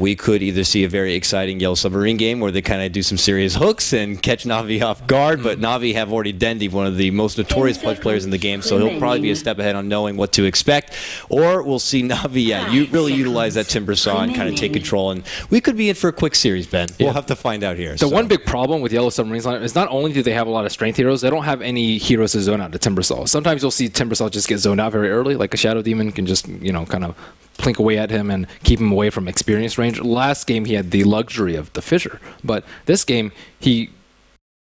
we could either see a very exciting Yellow Submarine game where they kind of do some serious hooks and catch Navi off guard, but Navi have already Dendi, one of the most notorious Pudge players in the game, so he'll probably be a step ahead on knowing what to expect. Or we'll see Navi, you really utilize that Timber Saw and kind of take control, and we could be in for a quick series, Ben. We'll have to find out here. The one big problem with Yellow Submarine's lineup is not only do they have a lot of strength heroes, they don't have any heroes to zone out to Timber Saw. Sometimes you'll see Timber Saw just get zoned out very early, like a Shadow Demon can just, you know, kind of plink away at him and keep him away from experience range. Last game he had the luxury of the Fissure, but this game he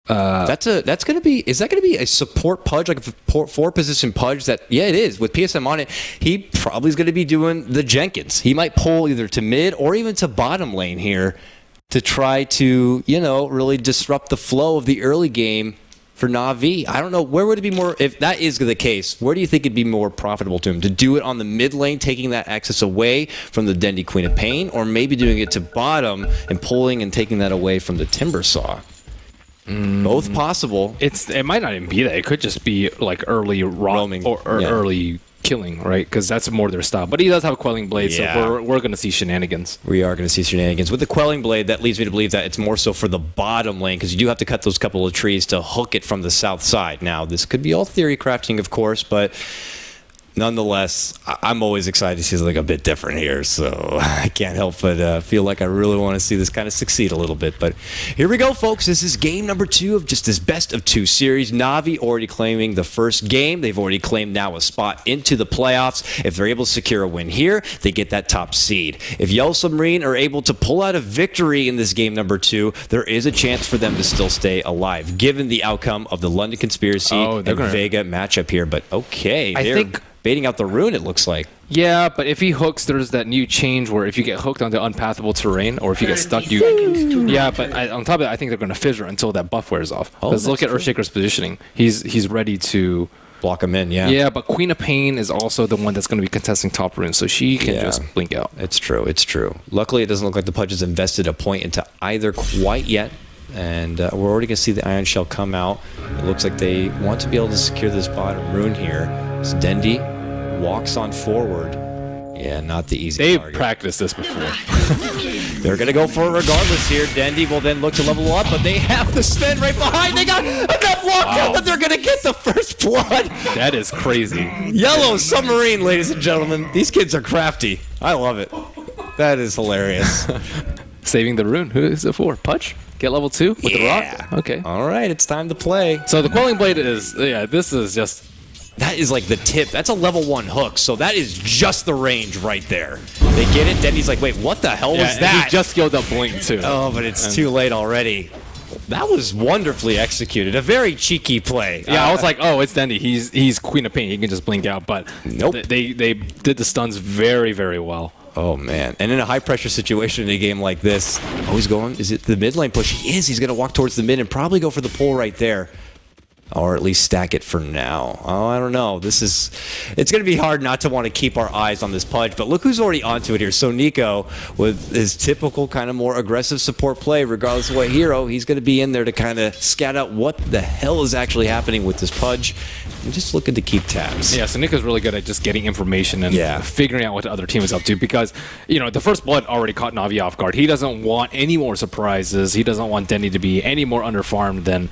that's gonna be, is that gonna be a support Pudge, like a four position Pudge? That, yeah, it is. With PSM on it, he probably is gonna be doing the Jenkins. He might pull either to mid or even to bottom lane here to try to, you know, really disrupt the flow of the early game for Navi. I don't know, where would it be more, if that is the case, where do you think it'd be more profitable to him? To do it on the mid lane, taking that access away from the Dendi Queen of Pain, or maybe doing it to bottom and pulling and taking that away from the Timber Saw? Both possible. It might not even be that. It could just be like early roaming or early killing, right? Because that's more their style. But he does have a Quelling Blade, so we're going to see shenanigans. We are going to see shenanigans. With the Quelling Blade, that leads me to believe that it's more so for the bottom lane, because you do have to cut those couple of trees to hook it from the south side. Now, this could be all theory crafting, of course, but nonetheless, I'm always excited to see something a bit different here, so I can't help but feel like I really want to see this kind of succeed a little bit. But here we go, folks. This is game number 2 of just this best of 2 series. Navi already claiming the first game. They've already claimed now a spot into the playoffs. If they're able to secure a win here, they get that top seed. If Yellow Submarine are able to pull out a victory in this game number 2, there is a chance for them to still stay alive, given the outcome of the London Conspiracy and Vega matchup here. But okay, I think baiting out the rune, it looks like. Yeah, but if he hooks, there's that new change where if you get hooked onto unpathable terrain, or if you get stuck, you... Yeah, but on top of that, I think they're going to fissure until that buff wears off. Because look at Earthshaker's positioning. He's ready to block him in, yeah. Yeah, but Queen of Pain is also the one that's going to be contesting top rune, so she can just blink out. It's true, it's true. Luckily, it doesn't look like the Pudge has invested a point into either quite yet. And we're already going to see the Iron Shell come out. It looks like they want to be able to secure this bottom rune here. So Dendi walks on forward. Yeah, not the easy target. They've practiced this before. They're going to go for it regardless here. Dendi will then look to level up, but they have the spin right behind. They got enough lockdown that they're going to get the first blood. That is crazy. Yellow Submarine, ladies and gentlemen. These kids are crafty. I love it. That is hilarious. Saving the rune. Who is it for? Pudge? Get level 2 with the rock? Okay. All right, it's time to play. So the Quelling Blade is, this is just... That is like the tip. That's a level 1 hook, so that is just the range right there. They get it, then he's like, wait, what the hell was that? He just skilled up Blink, too. Oh, but it's too late already. That was wonderfully executed. A very cheeky play. Yeah, I was like, oh, it's Dendi. He's Queen of Pain. He can just blink out, but nope. They did the stuns very, very well. Oh, man. And in a high-pressure situation in a game like this, oh, he's going, is it the mid lane push? He is. He's going to walk towards the mid and probably go for the pull right there. Or at least stack it for now. Oh, I don't know. It's going to be hard not to want to keep our eyes on this Pudge, but look who's already onto it here. So Nico, with his typical kind of more aggressive support play, regardless of what hero, he's going to be in there to kind of scout out what the hell is actually happening with this Pudge. I'm just looking to keep tabs. Yeah, so Nico's really good at just getting information and figuring out what the other team is up to, because, you know, the first blood already caught Navi off guard. He doesn't want any more surprises. He doesn't want Dendi to be any more underfarmed than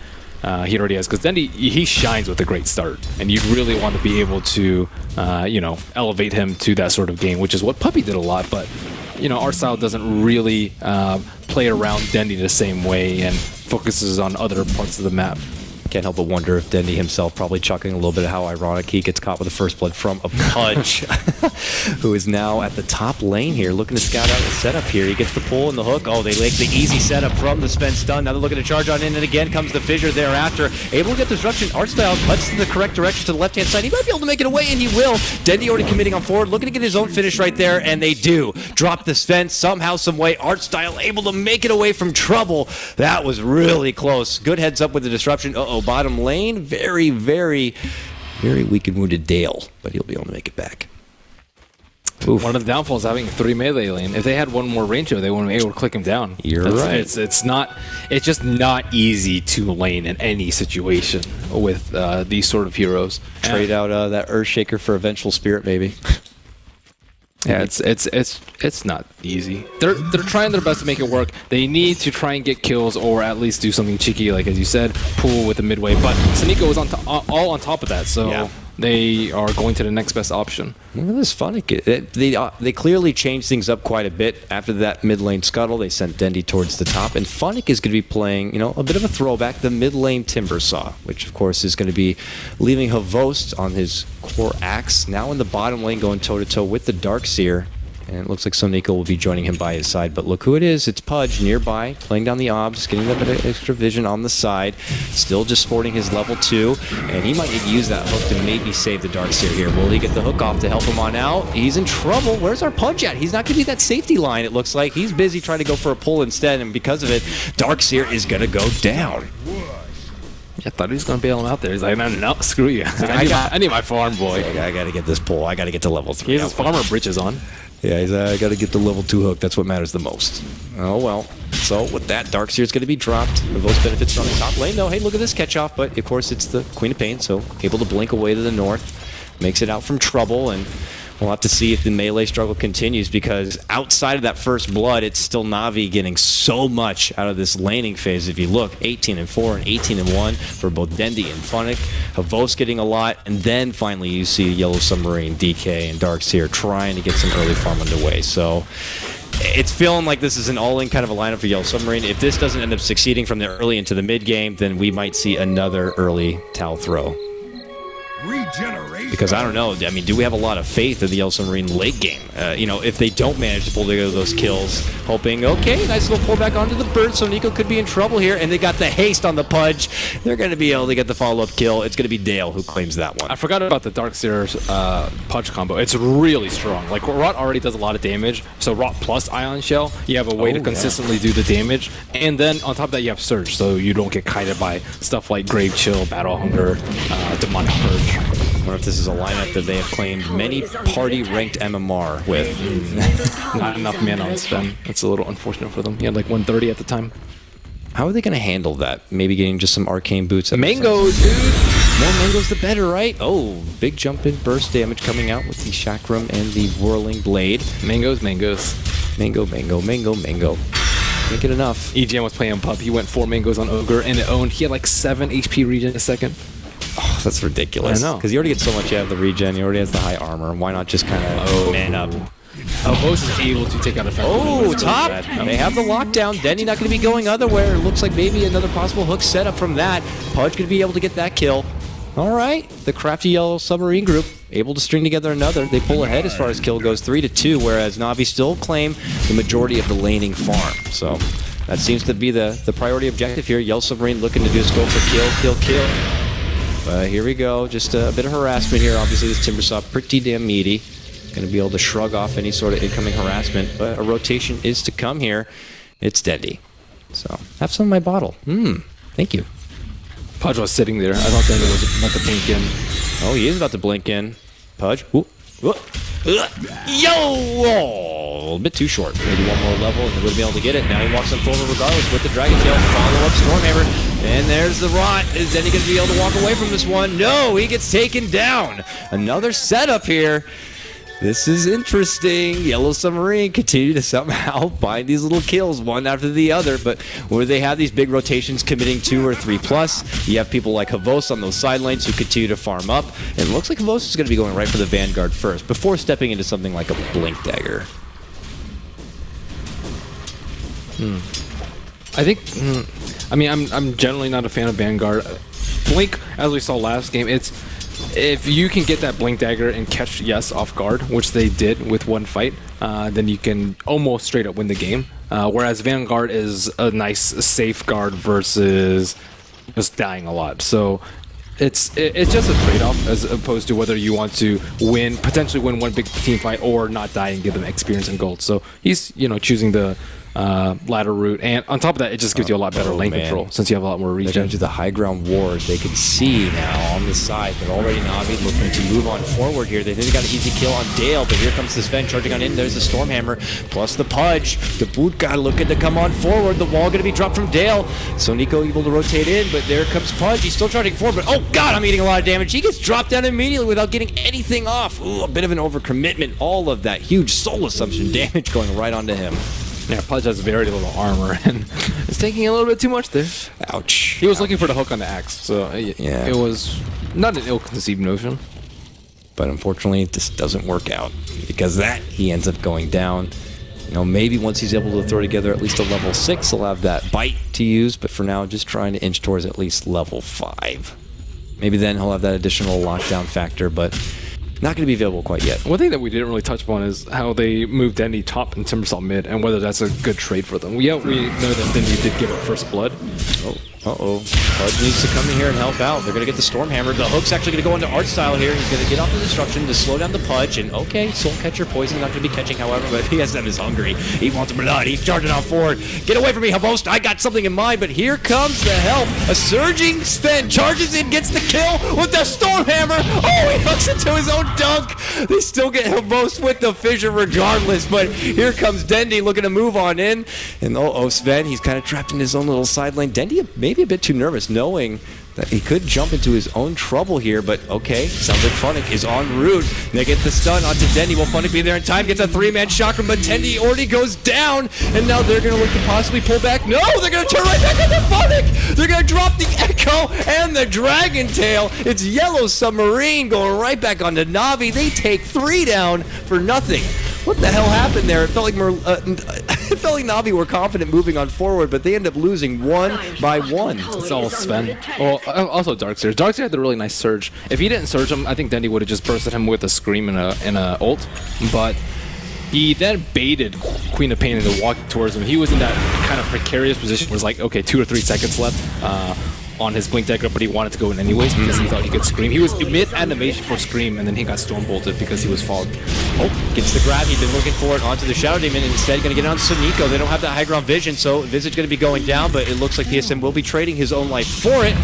he already has, because Dendi, he shines with a great start, and you really want to be able to, you know, elevate him to that sort of game, which is what Puppy did a lot, but, you know, our style doesn't really play around Dendi the same way and focuses on other parts of the map. Can't help but wonder if Dendi himself probably chuckling a little bit at how ironic he gets caught with the first blood from a Pudge, who is now at the top lane here, looking to scout out the setup here. He gets the pull and the hook. Oh, they like the easy setup from the Sven stun. Now they're looking to charge on in, and again comes the Fissure thereafter. Able to get disruption. Artstyle cuts in the correct direction to the left-hand side. He might be able to make it away, and he will. Dendi already committing on forward, looking to get his own finish right there, and they do. Drop the Sven somehow, some way. Artstyle able to make it away from trouble. That was really close. Good heads up with the disruption. Uh-oh, bottom lane. Very, very, very weak and wounded Dale, but he'll be able to make it back. Oof. One of the downfalls of having a 3 melee lane. If they had one more range, they wouldn't be able to click him down. You're right. It's just not easy to lane in any situation with these sort of heroes. Trade out that Earthshaker for a Vengeful Spirit, maybe. Yeah, it's not easy. They're trying their best to make it work. They need to try and get kills or at least do something cheeky, like as you said, pull with the midway. But Sneeko was all on top of that, so yeah. They are going to the next best option. Look at this Funnick. They clearly changed things up quite a bit after that mid lane scuttle. They sent Dendy towards the top, and Funnick is going to be playing, you know, a bit of a throwback, the mid lane Timbersaw, which of course is going to be leaving Havost on his core axe. Now in the bottom lane, going toe to toe with the Darkseer. And it looks like Sneeko will be joining him by his side. But look who it is. It's Pudge nearby, playing down the obs, getting a bit of extra vision on the side. Still just sporting his level 2. And he might need to use that hook to maybe save the Darkseer here. Will he get the hook off to help him on out? He's in trouble. Where's our Pudge at? He's not going to be that safety line, it looks like. He's busy trying to go for a pull instead. And because of it, Darkseer is going to go down. I thought he was going to bail him out there. He's like, no, screw you. I need my farm, boy. I got to get this pull. I got to get to level 3. He has his farmer britches on. Yeah, he's I got to get the level 2 hook. That's what matters the most. Oh, well. So, with that, Darkseer is going to be dropped. Most benefits from the top lane, though. Hey, look at this catch-off. But, of course, it's the Queen of Pain, so able to blink away to the north. Makes it out from trouble, and we'll have to see if the melee struggle continues, because outside of that first blood, it's still Navi getting so much out of this laning phase. If you look, 18-4 and 18-1 for both Dendy and Funnick. Havost getting a lot, and then finally you see Yellow Submarine, DK, and Darkseer trying to get some early farm underway. So it's feeling like this is an all-in kind of a lineup for Yellow Submarine. If this doesn't end up succeeding from the early into the mid-game, then we might see another early Tau throw. Because I don't know, I mean, do we have a lot of faith in the Yellow Submarine late game? You know, if they don't manage to pull together those kills, hoping, okay, nice little pullback onto the bird, so Nico could be in trouble here, and they got the haste on the Pudge. They're going to be able to get the follow-up kill. It's going to be Dale who claims that one. I forgot about the Darkseer's Pudge combo. It's really strong. Like, Rot already does a lot of damage, so Rot plus Ion Shell, you have a way to consistently do the damage, and then on top of that, you have Surge, so you don't get kited by stuff like Grave Chill, Battle Hunger, Demonic Purge. I wonder if this is a lineup that they have claimed many party-ranked MMR with. Not enough mana on Sven. That's a little unfortunate for them. He had like 130 at the time. How are they going to handle that? Maybe getting just some arcane boots. Mangoes, dude! More mangoes, the better, right? Oh, big jump in burst damage coming out with the Chakram and the Whirling Blade. Mangoes. Mango. Can't get enough. EGM was playing Pup. He went 4 mangoes on Ogre and it owned. He had like 7 HP regen a second. Oh, that's ridiculous. I know. Because you already get so much out of the regen. He already has the high armor. Why not just kind of man up? Both is able to take out a top! They have the lockdown. Denny not going to be going otherwhere. It looks like maybe another possible hook setup from that. Pudge going to be able to get that kill. All right. The crafty Yellow Submarine group able to string together another. They pull ahead as far as kill goes, 3-2, whereas Navi still claim the majority of the laning farm. So that seems to be the priority objective here. Yellow Submarine looking to just go for kill. Here we go. Just a bit of harassment here. Obviously, this Timbersaw pretty damn meaty. Going to be able to shrug off any sort of incoming harassment, but a rotation is to come here. It's Dendy. So, have some of my bottle. Thank you. Pudge was sitting there. I thought Dendy was about to blink in. Oh, he is about to blink in. Pudge. Yo! Oh, a bit too short. Maybe one more level and they would be able to get it. Now he walks on forward regardless with the Dragon Tail. Follow-up Stormhammer. And there's the Rot. Is Denny going to be able to walk away from this one? No, he gets taken down. Another setup here. This is interesting. Yellow Submarine continue to somehow find these little kills one after the other, but where they have these big rotations committing 2 or 3+, you have people like Havost on those side lanes who continue to farm up, and it looks like Havost is going to be going right for the Vanguard first, before stepping into something like a Blink Dagger. I think, I mean, I'm generally not a fan of Vanguard. Blink, as we saw last game, it's if you can get that Blink Dagger and catch YeS off guard, which they did with one fight, then you can almost straight up win the game. Whereas Vanguard is a nice safeguard versus just dying a lot. So it's just a trade-off as opposed to whether you want to potentially win one big team fight or not die and give them experience and gold. So he's choosing the ladder route, and on top of that, it just gives you a lot better lane control since you have a lot more They're going regen. to do the high ground ward. They can see now on the side, but already Navi looking to move on forward here. They think they got an easy kill on Dale, but here comes the Sven charging on in. There's the Stormhammer plus the Pudge. The boot guy looking to come on forward. The wall going to be dropped from Dale. So Nico able to rotate in, but there comes Pudge. He's still charging forward, but oh god, I'm eating a lot of damage. He gets dropped down immediately without getting anything off. Ooh, a bit of an overcommitment. All of that huge soul assumption damage going right onto him. Yeah, Pudge has very little armor, and it's taking a little bit too much there. Ouch. He was looking for the hook on the axe, so Yeah. it was not an ill-conceived notion. But unfortunately, this doesn't work out. Because that, he ends up going down. You know, maybe once he's able to throw together at least a level 6, he'll have that bite to use. But for now, just trying to inch towards at least level 5. Maybe then he'll have that additional lockdown factor, but not going to be available quite yet. One thing that we didn't really touch upon is how they moved Dendy top and Timbersaw mid, and whether that's a good trade for them. Yeah, we know that Dendy did give up first blood. Uh-oh. Pudge needs to come in here and help out. They're going to get the Stormhammer. The hook's actually going to go into art style here. He's going to get off the disruption to slow down the Pudge. And okay, Soul Catcher poison not going to be catching, however, but PSM is hungry. He wants blood. He's charging on forward. Get away from me, Host. I got something in mind, but here comes the help. A surging Sven charges in, gets the kill with the Stormhammer. Oh, he hooks into his own dunk. They still get Host with the fissure regardless, but here comes Dendy looking to move on in. And Sven, he's kind of trapped in his own little side lane. Dendy maybe a bit too nervous, knowing that he could jump into his own trouble here, but okay, sounds like Funnick is en route. They get the stun onto Dendy. Will Funnick be there in time? Gets a 3-man chakra, but Dendy already goes down, and now they're going to look to possibly pull back. No, they're going to turn right back into Funnick! They're going to drop the Echo and the Dragon Tail. It's Yellow Submarine going right back onto Navi. They take 3 down for nothing. What the hell happened there? It felt like it felt like Navi were confident moving on forward, but they end up losing 1 by 1. It's all Sven. Well, also Darkseer. Darkseer had the really nice surge. If he didn't surge him, I think Dendy would have just bursted him with a scream and a ult. But he then baited Queen of Pain into walking towards him. He was in that kind of precarious position where it was like, okay, 2 or 3 seconds left on his blink dagger, but he wanted to go in anyways because he thought he could scream. He was mid animation for scream, and then he got storm bolted because he was fogged. Oh, gets the grab. He'd been looking for it onto the Shadow Demon, and instead going to get it on Sonico. They don't have that high ground vision, so Visage going to be going down, but it looks like PSM will be trading his own life for it.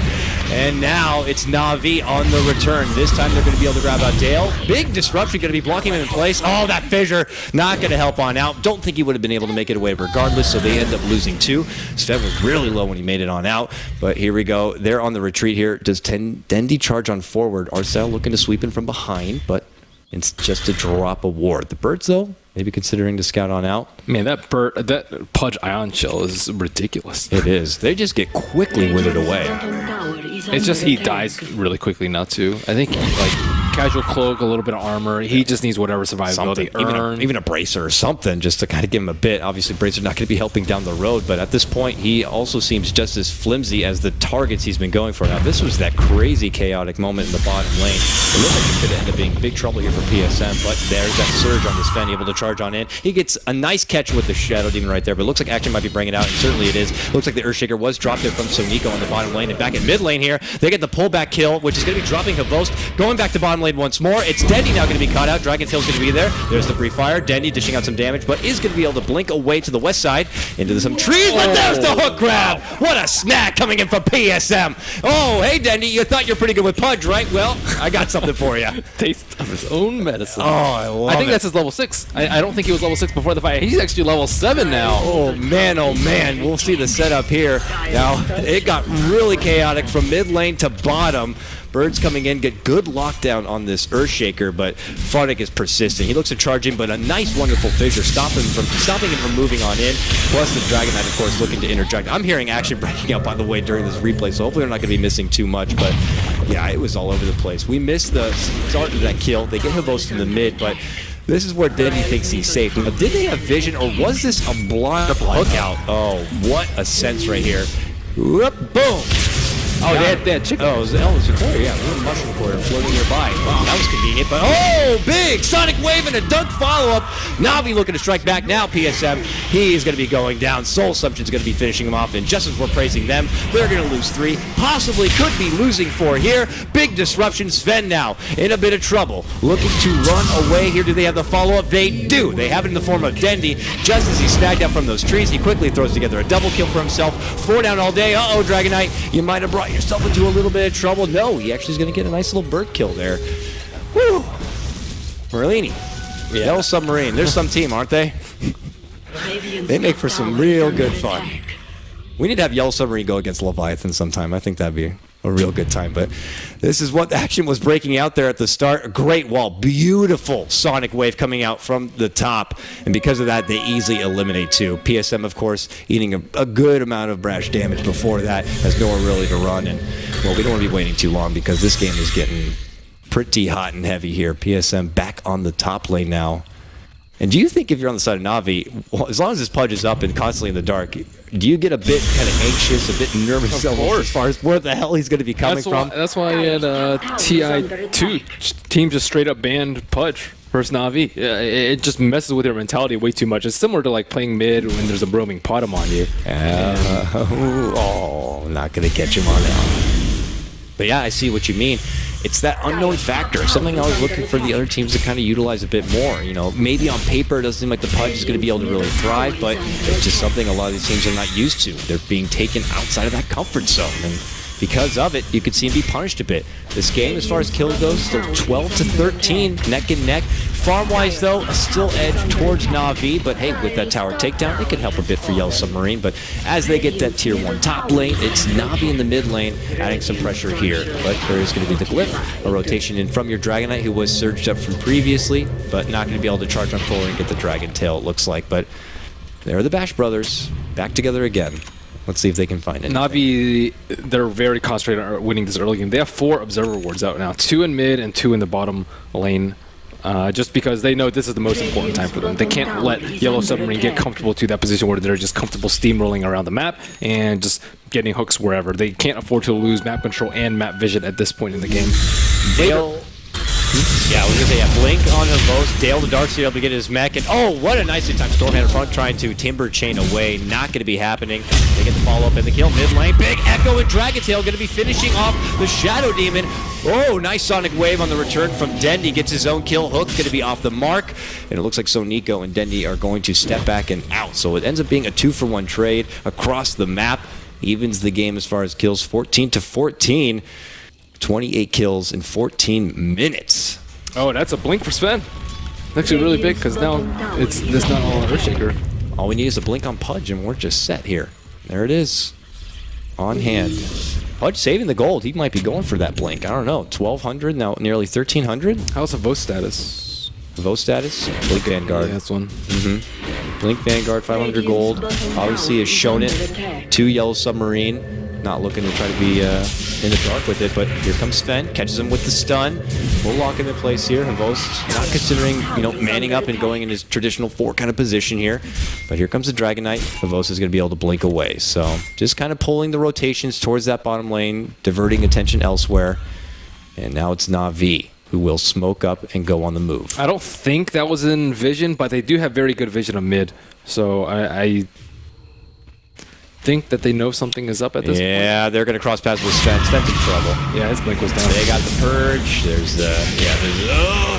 And now it's Navi on the return. This time they're going to be able to grab out Dale. Big disruption going to be blocking him in place. Oh, that fissure not going to help on out. Don't think he would have been able to make it away regardless, so they end up losing 2. Sven was really low when he made it on out, but here we go. They're on the retreat here. Does Dendy charge on forward? Arcel looking to sweep in from behind, but it's just a drop of ward. The Birds, though, maybe considering to scout on out. Man, that Pudge Ion Shell is ridiculous. It is. They just get quickly withered away. It's just he dies really quickly now, too. I think, like, casual cloak, a little bit of armor. He just needs whatever survivability. Even a bracer or something just to kind of give him a bit. Obviously, bracer's not going to be helping down the road, but at this point, he also seems just as flimsy as the targets he's been going for. Now, this was that crazy chaotic moment in the bottom lane. It looked like it could end up being big trouble here for PSM, but there's that surge on this Sven, able to charge on in. He gets a nice catch with the Shadow Demon right there, but it looks like action might be bringing it out, and certainly it is. Looks like the Earthshaker was dropped there from Sonico on the bottom lane, and back in mid lane here, they get the pullback kill, which is going to be dropping Havost, going back to bottom lane once more. It's Dendy now going to be caught out. Dragon Tail's going to be there. There's the free fire. Dendy dishing out some damage, but is going to be able to blink away to the west side into some trees, but there's the hook grab. What a snack coming in from PSM. Oh, hey, Dendy, you thought you're pretty good with Pudge, right? Well, I got something for you. Taste of his own medicine. Oh, I love it. I think that's his level 6. I don't think he was level 6 before the fight. He's actually level 7 now. Oh man, we'll see the setup here. Now, it got really chaotic from mid lane to bottom. Birds coming in, get good lockdown on this Earthshaker, but Funnick is persistent. He looks to charge in, but a nice, wonderful fissure, stopping him from moving on in. Plus the Dragon Knight, of course, looking to interject. I'm hearing action breaking out, by the way, during this replay, so hopefully we're not going to be missing too much, but yeah, it was all over the place. We missed the start of that kill. They get Havost in the mid, but this is where Dendy thinks he's safe. Now, did they have vision, or was this a blind hook out? Oh, what a sense right here. Whoop, boom. Oh, they had chicken. Oh, it was a quarter, yeah. A little mushroom quarter floating nearby. Wow, that was convenient. But oh, big Sonic Wave and a dunk follow-up. Navi looking to strike back now, PSM. He's going to be going down. Soul Assumption's going to be finishing him off. And just as we're praising them, they're going to lose 3. Possibly could be losing 4 here. Big disruption. Sven now in a bit of trouble. Looking to run away here. Do they have the follow-up? They do. They have it in the form of Dendy. Just as he snagged up from those trees, he quickly throws together a double kill for himself. 4 down all day. Uh-oh, Dragon Knight. You might have brought yourself into a little bit of trouble. No, he actually is going to get a nice little bird kill there. Woo! Merlini. Yeah. Yellow Submarine. There's some team, aren't they? They make for some real good fun. We need to have Yellow Submarine go against Leviathan sometime. I think that'd be a real good time. But this is what the action was breaking out there at the start. A great wall. Beautiful Sonic Wave coming out from the top. And because of that, they easily eliminate 2. PSM, of course, eating a good amount of brash damage before that. Has nowhere really to run. And, well, we don't want to be waiting too long because this game is getting pretty hot and heavy here. PSM back on the top lane now. And do you think if you're on the side of Navi, well, as long as this Pudge is up and constantly in the dark, do you get a bit kind of anxious, a bit nervous as far as where the hell he's going to be coming from? That's why I had TI2 team just straight up banned Pudge versus Navi. It just messes with your mentality way too much. It's similar to like playing mid when there's a roaming bottom on you. Oh, not going to catch him on that. But yeah, I see what you mean. It's that unknown factor, something I was looking for the other teams to kind of utilize a bit more. You know, maybe on paper it doesn't seem like the Pudge is going to be able to really thrive, but it's just something a lot of these teams are not used to. They're being taken outside of that comfort zone, and because of it, you could see him be punished a bit. This game, as far as kills goes, still 12-13, neck and neck. Farm-wise, though, still edge towards Navi, but hey, with that tower takedown, it could help a bit for Yellow Submarine, but as they get that tier 1 top lane, it's Navi in the mid lane, adding some pressure here, but there is going to be the glyph, a rotation in from your Dragon Knight, who was surged up from previously, but not going to be able to charge on forward and get the Dragon Tail, it looks like, but there are the Bash Brothers, back together again. Let's see if they can find it. Navi, they're very concentrated on winning this early game. They have 4 Observer Wards out now, 2 in mid and 2 in the bottom lane. Just because they know this is the most important time for them. They can't let Yellow Submarine get comfortable to that position where they're just comfortable steamrolling around the map and just getting hooks wherever. They can't afford to lose map control and map vision at this point in the game. Yeah, I was going to say, yeah, Blink on the most. Dale the Darkseid able to get his mech. And oh, what a nicely timed Stormhand front trying to Timber Chain away. Not going to be happening. They get the follow-up in the kill. Mid lane. Big Echo and Dragon Tail going to be finishing off the Shadow Demon. Oh, nice Sonic Wave on the return from Dendy. Gets his own kill. Hook going to be off the mark. And it looks like Soniko and Dendy are going to step back and out. So it ends up being a 2-for-1 trade across the map. Evens the game as far as kills. 14-14. 28 kills in 14 minutes. Oh, that's a blink for Sven. Actually really big because now it's not all on Earthshaker. All we need is a blink on Pudge and we're just set here. There it is. On hand. Pudge saving the gold. He might be going for that blink. I don't know. 1,200, now nearly 1,300. How's the vote status? Vote status? Blink Vanguard. Yeah, that's one. Blink Vanguard, 500 gold. Obviously has shown it. 2 Yellow Submarine. Not looking to try to be in the dark with it, but here comes Sven, catches him with the stun. We'll lock him in place here. Havos not considering, manning up and going in his traditional 4 kind of position here. But here comes the Dragon Knight. Havos is going to be able to blink away. So just kind of pulling the rotations towards that bottom lane, diverting attention elsewhere. And now it's Navi, who will smoke up and go on the move. I don't think that was in vision, but they do have very good vision of mid. So I think that they know something is up at this point. Yeah, they're going to cross paths with Sven. Sven's in trouble. Yeah, his blink was down. They got the Purge. There's the,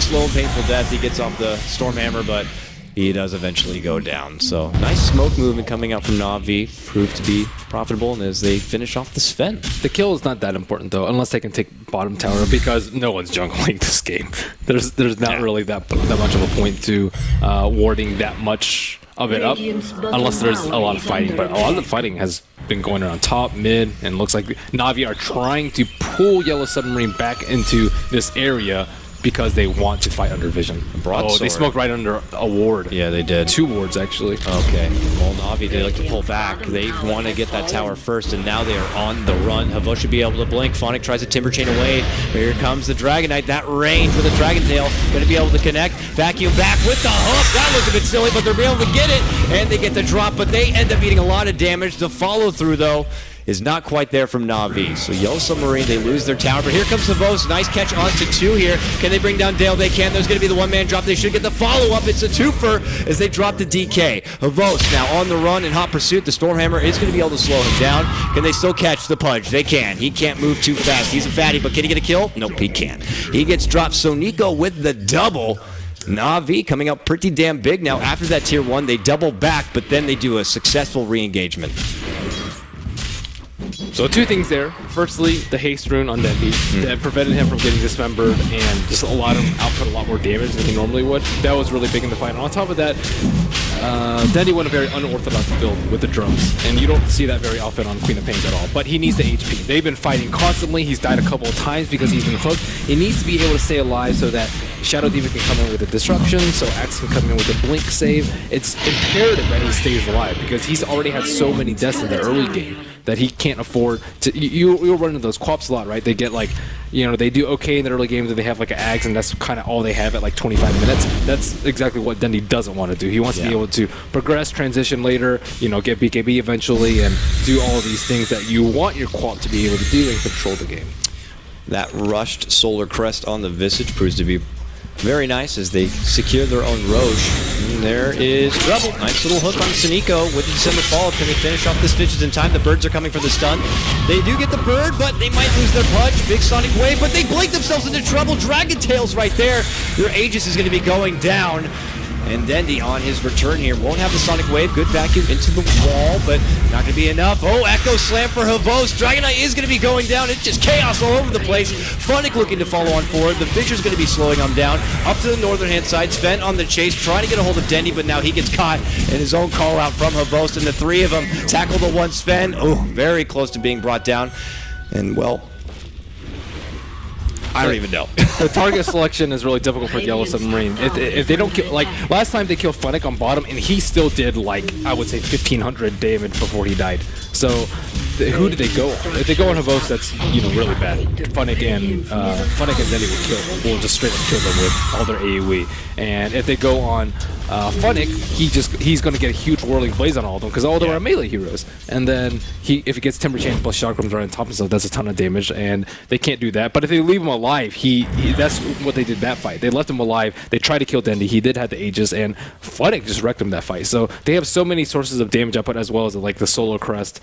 slow and painful death. He gets off the Stormhammer, but he does eventually go down. So nice smoke movement coming out from Navi. Proved to be profitable, and as they finish off the Sven. The kill is not that important, though, unless they can take bottom tower, because no one's jungling this game. There's not really that much of a point to warding that much of it up, unless there's a lot of fighting. But a lot of the fighting has been going around top, mid, and looks like Navi are trying to pull Yellow Submarine back into this area because they want to fight under vision. Oh, they smoked right under a ward. Yeah, they did. 2 wards, actually. Okay. Well, Navi, they like to pull back. They want to get that tower first, and now they are on the run. Havos should be able to blink. Phonic tries to Timber Chain away. Here comes the Dragon Knight. That range with the Dragon Tail. Going to be able to connect. Vacuum back with the hook. That looked a bit silly, but they're able to get it, and they get the drop, but they end up eating a lot of damage. The follow-through, though, is not quite there from NAVI. So Yellow Submarine, they lose their tower, but here comes YeS. Nice catch onto 2 here. Can they bring down Dale? They can. There's going to be the one-man drop. They should get the follow-up. It's a twofer as they drop the DK. YeS now on the run in hot pursuit. The Stormhammer is going to be able to slow him down. Can they still catch the Pudge? They can. He can't move too fast. He's a fatty, but can he get a kill? Nope, he can't. He gets dropped. So Nico with the double. NAVI coming out pretty damn big now. After that tier 1, they double back, but then they do a successful re-engagement. So 2 things there. Firstly, the haste rune on Dendy that prevented him from getting dismembered and just allowed him to output a lot more damage than he normally would. That was really big in the fight. And on top of that, Dendy went a very unorthodox build with the drones, and you don't see that very often on Queen of Pains at all. But he needs the HP. They've been fighting constantly. He's died a couple of times because he's been hooked. He needs to be able to stay alive so that Shadow Demon can come in with a disruption, so Axe can come in with a blink save. It's imperative that he stays alive because he's already had so many deaths in the early game that he can't afford to. You'll run into those co-ops a lot, right? They get like, you know, they do okay in the early games and they have like an Axe, and that's kind of all they have at like 25 minutes. That's exactly what Dendy doesn't want to do. He wants to be able to progress, transition later, you know, get BKB eventually, and do all of these things that you want your co-op to be able to do and control the game. That rushed Solar Crest on the Visage proves to be very nice as they secure their own Roche. And there is trouble. Nice little hook on Sunico with the December follow-up. Can they finish off the Stitches in time? The birds are coming for the stun. They do get the bird, but they might lose their Pudge. Big Sonic Wave, but they blink themselves into trouble. Dragon Tails right there. Their Aegis is going to be going down. And Dendy on his return here won't have the Sonic Wave. Good vacuum into the wall, but not going to be enough. Oh, Echo Slam for YeS. Dragon Knight is going to be going down. It's just chaos all over the place. Funnick looking to follow on forward. The Fissure's going to be slowing him down. Up to the northern hand side. Sven on the chase, trying to get a hold of Dendy, but now he gets caught in his own call out from YeS. And the 3 of them tackle the one Sven. Oh, very close to being brought down. And, well, I don't even know. The target selection is really difficult for Yellow Submarine. If they don't kill, like last time they killed Funnick on bottom, and he still did like, I would say 1,500 damage before he died. So who did they go on? If they go on YeS, that's, you know, really bad. Funnick and Dendy will just straight up kill them with all their AoE. And if they go on Funnick, he's going to get a huge whirling blaze on all of them because all of them are melee heroes. And then if he gets Timber Chain plus Chakrams right on top of himself, that's a ton of damage, and they can't do that. But if they leave him alive, that's what they did that fight. They left him alive. They tried to kill Dendy. He did have the Aegis, and Funnick just wrecked him that fight. So they have so many sources of damage output as well as like the Solar Crest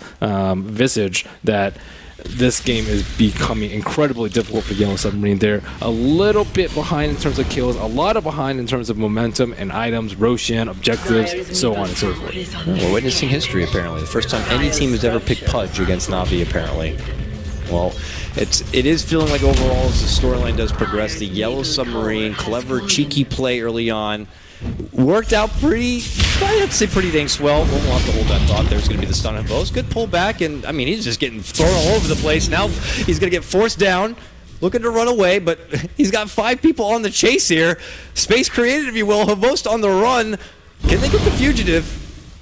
Visage that this game is becoming incredibly difficult for Yellow Submarine. They're a little bit behind in terms of kills, a lot of behind in terms of momentum and items, Roshan, objectives, so on and so forth. We're witnessing history, apparently. The first time any team has ever picked Pudge against NAVI, apparently. Well, it is feeling like overall as the storyline does progress, the Yellow Submarine, clever, cheeky play early on, worked out pretty, I'd have to say pretty dang swell. We'll have to hold that thought. There's going to be the stun on YeS. Good pullback, and I mean, he's just getting thrown all over the place. Now he's going to get forced down, looking to run away, but he's got 5 people on the chase here. Space created, if you will. YeS on the run. Can they get the fugitive?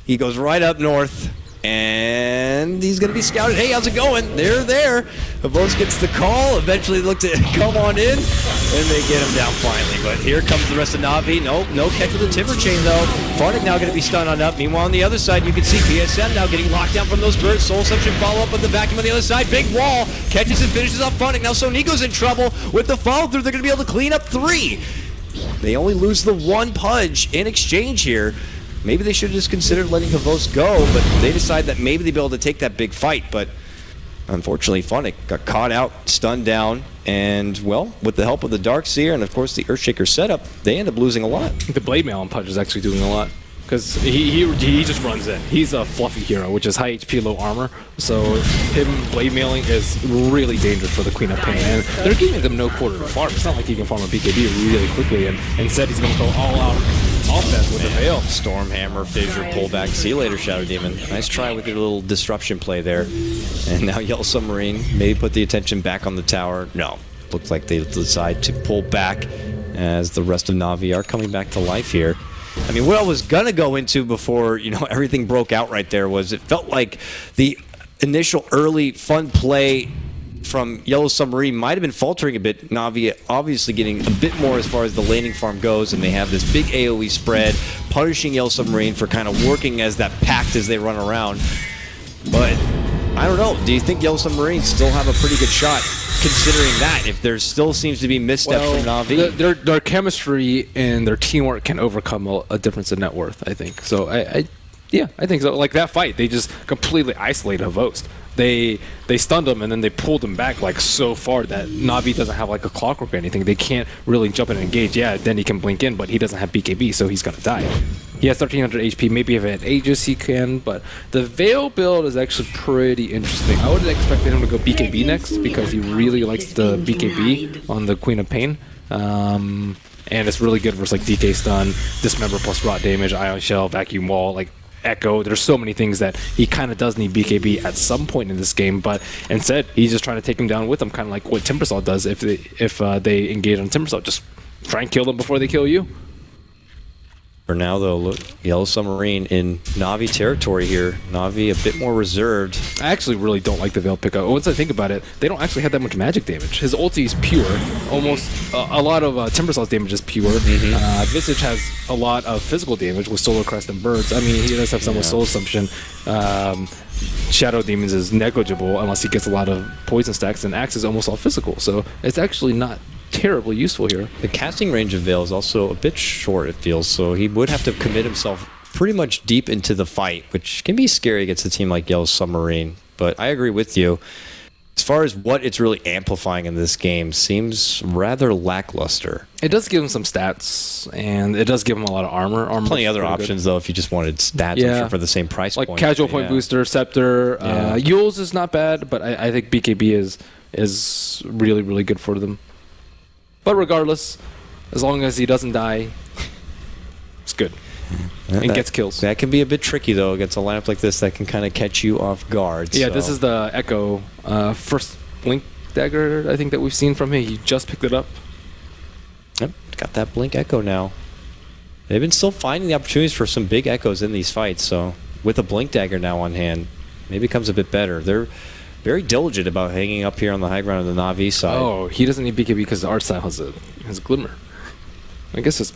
He goes right up north. And he's going to be scouted. Hey, how's it going? They're there. YeS gets the call. Eventually look to come on in. And they get him down finally. But here comes the rest of NAVI. Nope, no catch with the Timber Chain, though. Funnick now going to be stunned on up. Meanwhile, on the other side, you can see PSM now getting locked down from those birds. Soul Suction follow-up with the vacuum on the other side. Big wall. Catches and finishes off Funnick. Now Sonico's in trouble with the follow-through. They're going to be able to clean up 3. They only lose the 1 Pudge in exchange here. Maybe they should have just considered letting YeS go, but they decide that maybe they'd be able to take that big fight. But unfortunately, Funnick got caught out, stunned down, and, well, with the help of the Darkseer and, of course, the Earthshaker setup, they end up losing a lot. The Blade Mail on Pudge is actually doing a lot. Because he just runs in. He's a fluffy hero, which is high HP, low armor. So him blade mailing is really dangerous for the Queen of Pain. And they're giving them no quarter to farm. It's not like he can farm a BKB really quickly. And instead he's going to go all out offense with the Veil. Stormhammer, Fissure, pullback. See you later, Shadow Demon. Nice try with your little disruption play there. And now Yellow Submarine maybe put the attention back on the tower. No. Looks like they decide to pull back as the rest of NAVI are coming back to life here. I mean, what I was going to go into before, you know, everything broke out right there was it felt like the initial early fun play from Yellow Submarine might have been faltering a bit. NAVI obviously getting a bit more as far as the laning farm goes, and they have this big AoE spread, punishing Yellow Submarine for kind of working as that pact as they run around. But I don't know. Do you think Yellow Submarine still have a pretty good shot, considering that if there still seems to be missteps from NAVI? Their chemistry and their teamwork can overcome a difference in net worth, I think. So yeah, I think so. Like that fight, they just completely isolated Host. They stunned him and then they pulled him back like so far that NAVI doesn't have like a clockwork or anything. They can't really jump in and engage. Yeah, then he can blink in, but he doesn't have BKB, so he's gonna die. He has 1300 HP. Maybe if it ages, he can. But the Veil build is actually pretty interesting. I would have expected him to go BKB next because he really likes the BKB on the Queen of Pain. And it's really good versus like DK stun, dismember plus rot damage, ion shell, vacuum wall, like Echo. There's so many things that he kind of does need BKB at some point in this game, but instead he's just trying to take him down with him, kind of like what Timbersaw does if they engage on Timbersaw. Just try and kill them before they kill you. For now, though, look, Yellow Submarine in Navi territory here. Navi a bit more reserved. I actually really don't like the Veil pickup. Once I think about it, they don't actually have that much magic damage. His ulti is pure. Almost a lot of Timbersaw's damage is pure. Visage has a lot of physical damage with Solar Crest and Birds. I mean, he does have some with Soul Assumption. Shadow Demons is negligible unless he gets a lot of poison stacks, and Axe is almost all physical. So it's actually not terribly useful here. The casting range of Veil is also a bit short, it feels, so he would have to commit himself pretty much deep into the fight, which can be scary against a team like Yellow Submarine. But I agree with you. As far as what it's really amplifying in this game, seems rather lackluster. It does give him some stats, and it does give him a lot of armor. Plenty other options, though, if you just wanted stats, I'm sure, for the same price like point. Like Casual Point Booster, Scepter. YeS is not bad, but I think BKB is really, really good for them. But regardless, as long as he doesn't die, it's good. And gets kills. That can be a bit tricky, though, against a lineup like this that can kind of catch you off guard. Yeah, so. This is the Echo first Blink Dagger, I think, that we've seen from him. He just picked it up. Yep, got that Blink Echo now. They've been still finding the opportunities for some big Echoes in these fights, so with a Blink Dagger now on hand, maybe it becomes a bit better. They're very diligent about hanging up here on the high ground of the Navi side. Oh, he doesn't need BKB because the art style has a Glimmer. I guess it's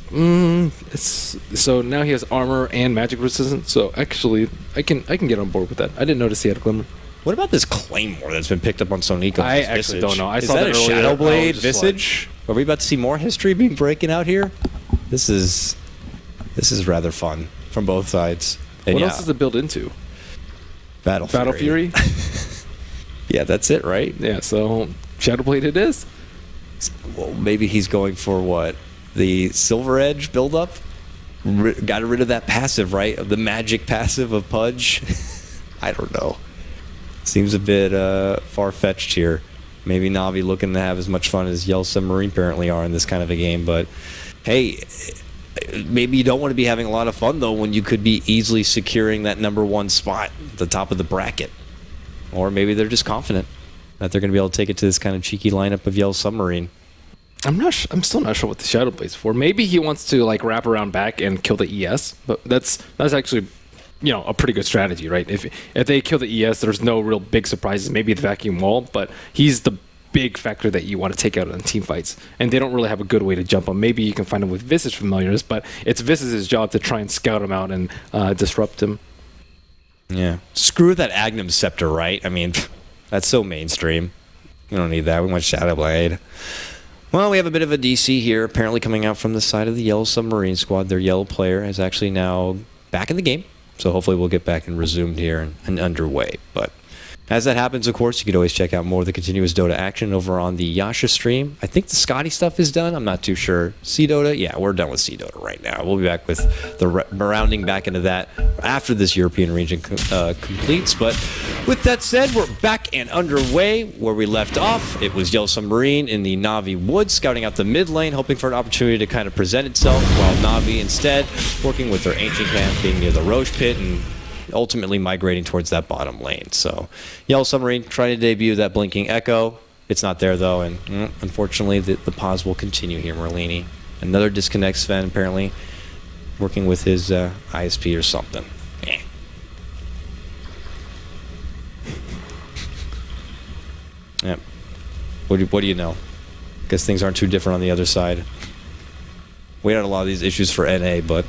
so now he has armor and magic resistance. So actually, I can get on board with that. I didn't notice he had a Glimmer. What about this Claymore that's been picked up on Sonico? I actually don't know. I Is saw that a Shadow Blade Visage? Like, are we about to see more history being breaking out here? This is rather fun from both sides. And what else is the build into? Battle Fury. Yeah, that's it, right? Yeah, so Shadow Blade it is. Well, maybe he's going for what? The Silver Edge build-up? Got rid of that passive, right? Of the magic passive of Pudge? I don't know. Seems a bit far-fetched here. Maybe Navi looking to have as much fun as Yellow Submarine apparently are in this kind of a game, but hey, maybe you don't want to be having a lot of fun, though, when you could be easily securing that #1 spot at the top of the bracket. Or maybe they're just confident that they're going to be able to take it to this kind of cheeky lineup of Yellow Submarine. I'm still not sure what the Shadow Blade's for. Maybe he wants to like wrap around back and kill the ES, but that's actually, you know, a pretty good strategy, right? If they kill the ES, there's no real big surprises. Maybe the vacuum wall, but he's the big factor that you want to take out in team fights, and they don't really have a good way to jump him. Maybe you can find him with Visage familiars, but it's Visage's job to try and scout him out and disrupt him. Yeah. Screw that Agnum Scepter, right? I mean, that's so mainstream. We don't need that. We want Shadow Blade. Well, we have a bit of a DC here, apparently coming out from the side of the Yellow Submarine squad. Their yellow player is actually now back in the game, so hopefully we'll get back and resumed here and underway. But as that happens, of course, you could always check out more of the continuous Dota action over on the Yasha stream. I think the Scotty stuff is done. I'm not too sure. C Dota? Yeah, we're done with C Dota right now. We'll be back with the rounding back into that after this European region completes. But with that said, we're back and underway where we left off. It was Yellow Submarine in the Navi woods, scouting out the mid lane, hoping for an opportunity to kind of present itself, while Navi instead working with their ancient camp, being near the Roche pit and ultimately migrating towards that bottom lane. So Yellow Submarine trying to debut that blinking Echo. It's not there, though, and unfortunately the pause will continue here. Merlini, another disconnect. Sven apparently working with his ISP or something. Yep. What do you know? Guess things aren't too different on the other side. We had a lot of these issues for NA, but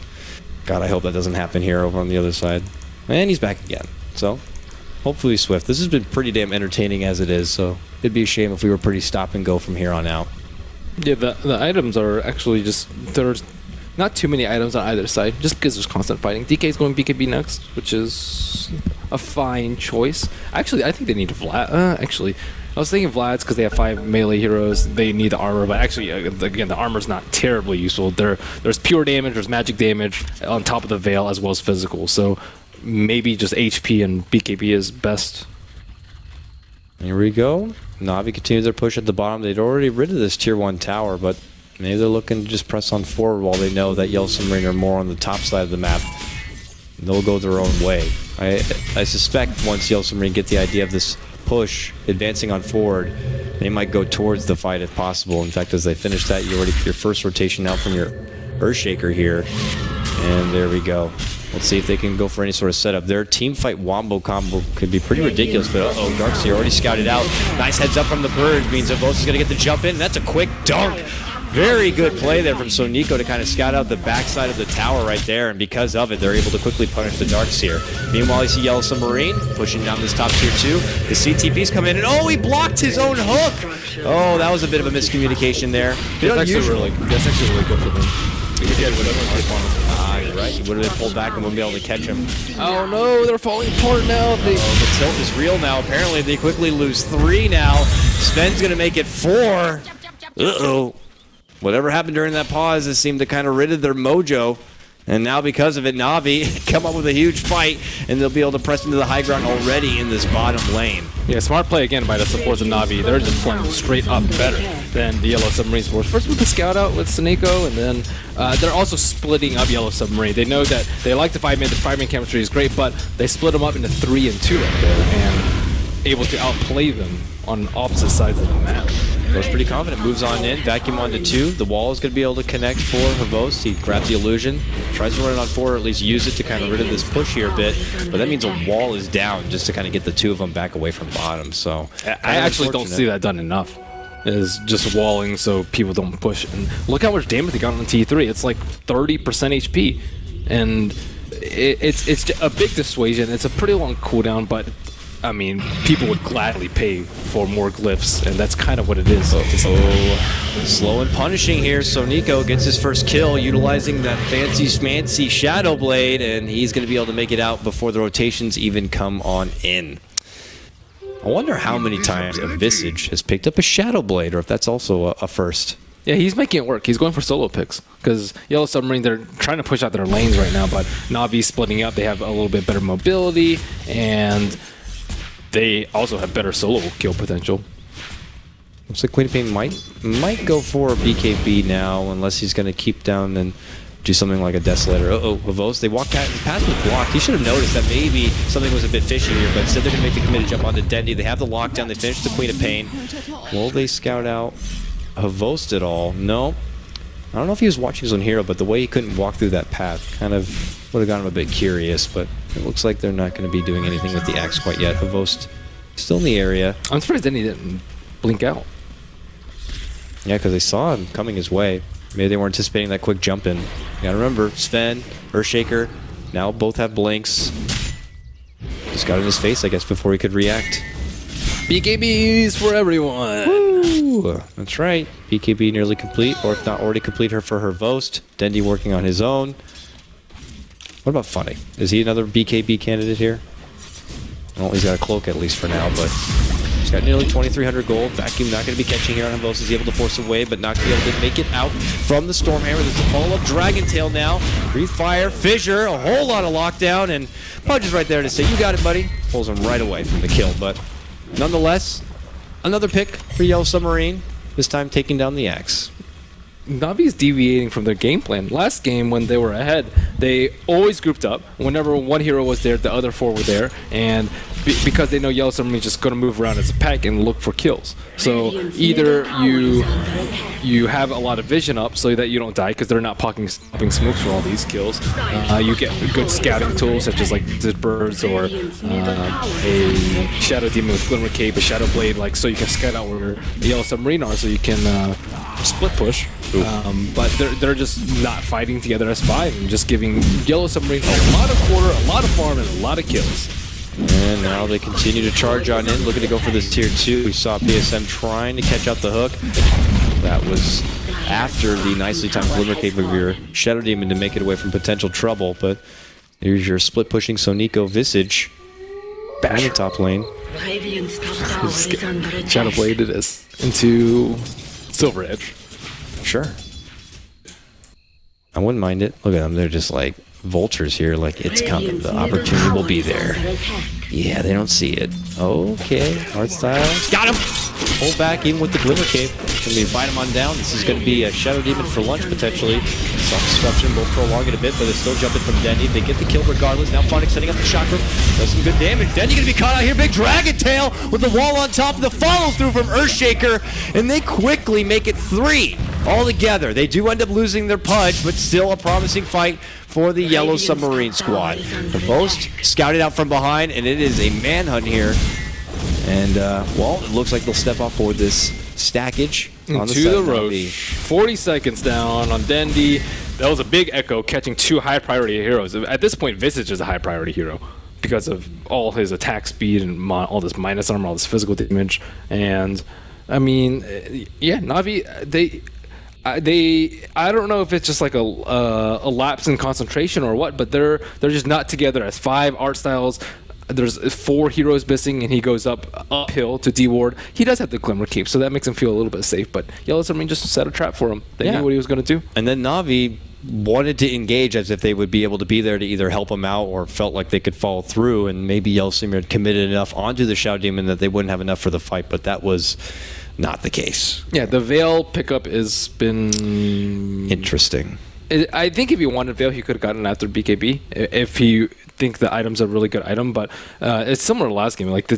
God, I hope that doesn't happen here over on the other side. And he's back again. So, hopefully swift. This has been pretty damn entertaining as it is, so it'd be a shame if we were pretty stop and go from here on out. Yeah, the items are actually just, there's not too many items on either side, just because there's constant fighting. DK is going BKB next, which is a fine choice. Actually, I think they need Vlad. Actually, I was thinking Vlad's because they have 5 melee heroes. They need the armor, but actually, again, the armor's not terribly useful. There's pure damage, there's magic damage on top of the veil as well as physical. So maybe just HP and BKB is best. Here we go. Navi continues their push at the bottom. They'd already rid of this tier 1 tower, but maybe they're looking to just press on forward while they know that YeS Submarine are more on the top side of the map. They'll go their own way. I suspect once YeS Submarine get the idea of this push advancing on forward, they might go towards the fight if possible. In fact, as they finish that, you already get your first rotation out from your Earthshaker here. And there we go. Let's see if they can go for any sort of setup. Their team fight wombo combo could be pretty ridiculous, but uh-oh, Darkseer already scouted out. Nice heads up from the bird, means that YeS is going to get the jump in. That's a quick dunk. Very good play there from Soniko to kind of scout out the backside of the tower right there, and because of it, they're able to quickly punish the Darkseer. Meanwhile, you see YeS Submarine pushing down this top tier 2. The CTPs come in, and oh, he blocked his own hook! Oh, that was a bit of a miscommunication there. That's actually really good for them. You're right. He would have been pulled back and wouldn't be able to catch him. Oh no, they're falling apart now. The tilt is real now. Apparently, they quickly lose 3 now. Sven's going to make it 4. Uh-oh. Whatever happened during that pause, it seemed to kind of rid of their mojo. And now because of it, Navi come up with a huge fight, and they'll be able to press into the high ground already in this bottom lane. Yeah, smart play again by the supports of Navi. They're just playing straight up better than the YeS Submarine supports. First with the scout out with Soniko, and then they're also splitting up YeS Submarine. They know that they like the 5-man. The 5-man chemistry is great, but they split them up into 3 and 2 right there, and able to outplay them on opposite sides of the map. Goes pretty confident, moves on in, vacuum onto 2. The wall is going to be able to connect for YeS. He grabs the illusion, tries to run it on 4, or at least use it to kind of rid of this push here a bit. But that means a wall is down just to kind of get the 2 of them back away from bottom. So I actually don't see that done enough. Is just walling so people don't push. And look how much damage they got on T3. It's like 30% HP, and it's a big dissuasion. It's a pretty long cooldown, but I mean, people would gladly pay for more glyphs, and that's kind of what it is. Slow and punishing here. Soniko gets his first kill, utilizing that fancy Shadow Blade, and he's going to be able to make it out before the rotations even come on in. I wonder how many times a Visage has picked up a Shadow Blade, or if that's also a first. Yeah, he's making it work. He's going for solo picks because YeS Submarine, they're trying to push out their lanes right now, but Navi's splitting up. They have a little bit better mobility, and they also have better solo kill potential. Looks like Queen of Pain might go for a BKB now, unless he's going to keep down and do something like a Desolator. Uh-oh, YeS, they walk past the block. He should have noticed that maybe something was a bit fishy here, but instead they're going to make the committed jump onto Dendy. They have the lockdown. They finish the Queen of Pain. Will they scout out YeS at all? No. I don't know if he was watching his own hero, but the way he couldn't walk through that path kind of would have got him a bit curious, but it looks like they're not going to be doing anything with the axe quite yet. YeS still in the area. I'm surprised Dendy didn't blink out. Yeah, because they saw him coming his way. Maybe they weren't anticipating that quick jump in. You gotta remember, Sven, Earthshaker, now both have blinks. Just got in his face, I guess, before he could react. BKBs for everyone! Woo! That's right. BKB nearly complete, or if not already complete her for her YeS. Dendy working on his own. What about Funny? Is he another BKB candidate here? Well, he's got a cloak at least for now, but he's got nearly 2,300 gold. Vacuum not going to be catching here on YeS. He's able to force away, but not going to be able to make it out from the Stormhammer. There's a follow-up Dragon Tail now. Breathe Fire, Fissure, a whole lot of lockdown, and Pudge is right there to say, you got it, buddy. Pulls him right away from the kill, but nonetheless, another pick for YeS Submarine, this time taking down the axe. Navi's deviating from their game plan. Last game, when they were ahead, they always grouped up. Whenever one hero was there, the other 4 were there, and because they know YeS Submarine is just going to move around as a pack and look for kills. So either you have a lot of vision up so that you don't die because they're not popping smokes for all these kills. You get good scouting tools such as like the birds or a Shadow Demon with Glimmer Cape, a Shadow Blade, like so you can scout out where the YeS Submarine are so you can split push. But they're just not fighting together as 5 and just giving YeS Submarine a lot of quarter, a lot of farm, and a lot of kills. And now they continue to charge on in, looking to go for this tier 2. We saw PSM trying to catch out the hook. That was after the nicely timed Glimmer Cape of your Shadow Demon to make it away from potential trouble. But here's your split pushing Sonico Visage back in the top lane. Shadow bladed us into Silver Edge. Sure. I wouldn't mind it. Look at them. They're just like vultures here. Like, it's coming. The opportunity will be there. Yeah, they don't see it. Okay. Art style. Got him! Hold back even with the Glimmer Cape. Gonna be bite him on down. This is going to be a Shadow Demon for lunch, potentially. Self-destruction will prolong it a bit, but they're still jumping from Dendy. They get the kill regardless. Now Phonics setting up the chakra. Does some good damage. Dendy going to be caught out here. Big Dragon Tail with the wall on top of the follow-through from Earthshaker. And they quickly make it 3 all together. They do end up losing their Pudge, but still a promising fight for the Yellow Submarine squad. The Boast scouted out from behind, and it is a manhunt here. And, well, it looks like they'll step off board this stackage on the Roche. 40 seconds down on Dendy. That was a big echo, catching 2 high priority heroes. At this point, Visage is a high priority hero because of all his attack speed and all this minus armor, all this physical damage. And, I mean, yeah, Navi, I don't know if it's just like a lapse in concentration or what, but they're just not together as 5 art styles. There's 4 heroes missing, and he goes uphill to D-Ward. He does have the Glimmer Cape, so that makes him feel a little bit safe. But Yellow Submarine just set a trap for him. They knew what he was going to do. And then Navi wanted to engage as if they would be able to be there to either help him out or felt like they could follow through. And maybe Yellow Submarine had committed enough onto the Shadow Demon that they wouldn't have enough for the fight. But that was not the case. Yeah, the Veil pickup has been interesting. I think if he wanted Veil, he could have gotten after BKB if he think the item's a really good item. But it's similar to last game. Like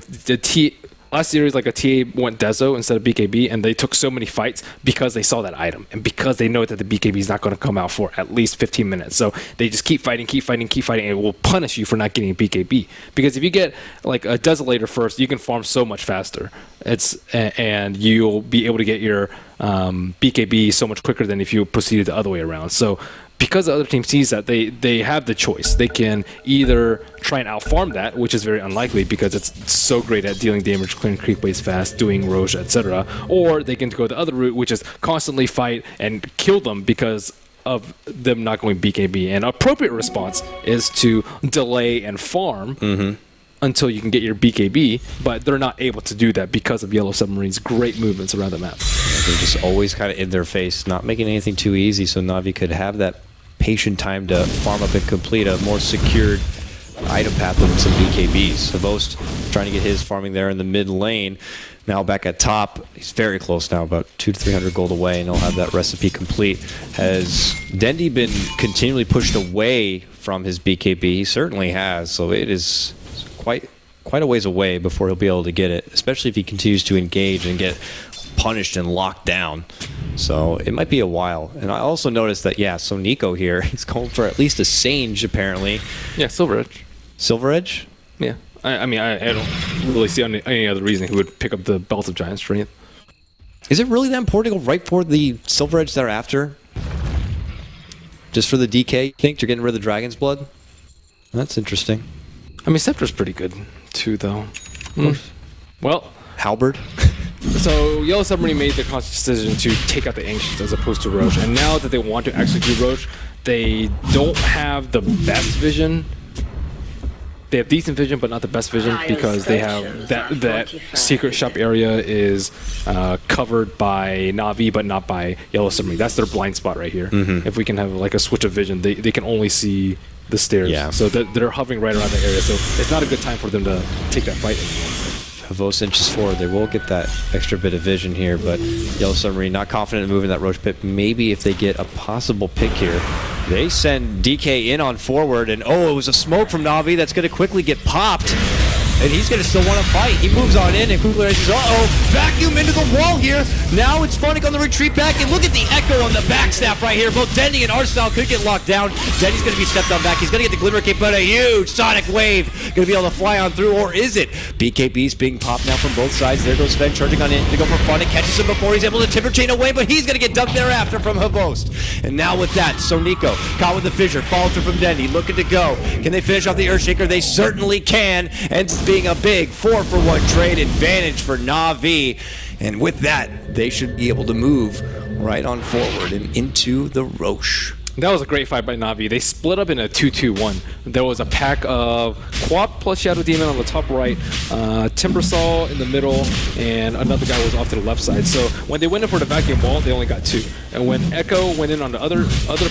last series, like a TA went Dezo instead of BKB, and they took so many fights because they saw that item and because they know that the BKB is not going to come out for at least 15 minutes. So they just keep fighting, and it will punish you for not getting BKB. Because if you get like a Desolator first, you can farm so much faster. And you'll be able to get your BKB so much quicker than if you proceeded the other way around. So because the other team sees that, they have the choice. They can either try and outfarm that, which is very unlikely because it's so great at dealing damage, clearing creep waves fast, doing Roche, etc. Or they can go the other route, which is constantly fight and kill them because of them not going BKB. And appropriate response is to delay and farm until you can get your BKB, but they're not able to do that because of Yellow Submarine's great movements around the map. They're just always kind of in their face, not making anything too easy, so Navi could have that patient time to farm up and complete a more secured item path with some BKBs. Savost trying to get his farming there in the mid lane. Now back at top, he's very close now, about 200 to 300 gold away, and he'll have that recipe complete. Has Dendy been continually pushed away from his BKB? He certainly has, so it is quite a ways away before he'll be able to get it, especially if he continues to engage and get punished and locked down. So it might be a while. And I also noticed that, yeah, Sonico here, he's going for at least a Sange, apparently. Yeah, Silver Edge. Silver Edge? Yeah. I mean, I don't really see any other reason he would pick up the Belt of Giant Strength. Is it really that important to go right for the Silver Edge thereafter? Just for the DK, you think? You're getting rid of the Dragon's Blood? That's interesting. I mean, Scepter's pretty good, too, though. Well, Halberd. So Yellow Submarine made the conscious decision to take out the Ancients as opposed to Roche, and now that they want to execute Roche, they don't have the best vision. They have decent vision, but not the best vision because they have that secret shop area is covered by Navi, but not by Yellow Submarine. That's their blind spot right here. If we can have like a switch of vision, they can only see the stairs. Yeah. So they're hovering right around the area. So it's not a good time for them to take that fight anymore. Havos inches forward. They will get that extra bit of vision here, but Yellow Submarine not confident in moving that Roche pit. Maybe if they get a possible pick here. They send DK in on forward, and oh, it was a smoke from Navi that's going to quickly get popped. and he's going to still want to fight. He moves on in, and quickly realizes, uh-oh, vacuum into the wall here. Now it's Funnick on the retreat back, and look at the echo on the backstab right here. Both Dendy and Arsenal could get locked down. Dendy's going to be stepped on back. He's going to get the Glimmer Cape, but a huge Sonic Wave going to be able to fly on through, or is it? BKB's being popped now from both sides. There goes Sven charging on in to go for Funnick. Catches him before he's able to Timber Chain away, but he's going to get dunked thereafter from Havost. And now with that, Sonico caught with the fissure, follow through from Dendy, looking to go. Can they finish off the Earthshaker? They certainly can, and being a big 4-for-1 trade advantage for NAVI. And with that, they should be able to move right on forward and into the Roche. That was a great fight by Navi. They split up in a 2-2-1. There was a pack of Quap plus Shadow Demon on the top right, Timbersaw in the middle, and another guy was off to the left side. So when they went in for the vacuum wall, they only got 2. And when Echo went in on the other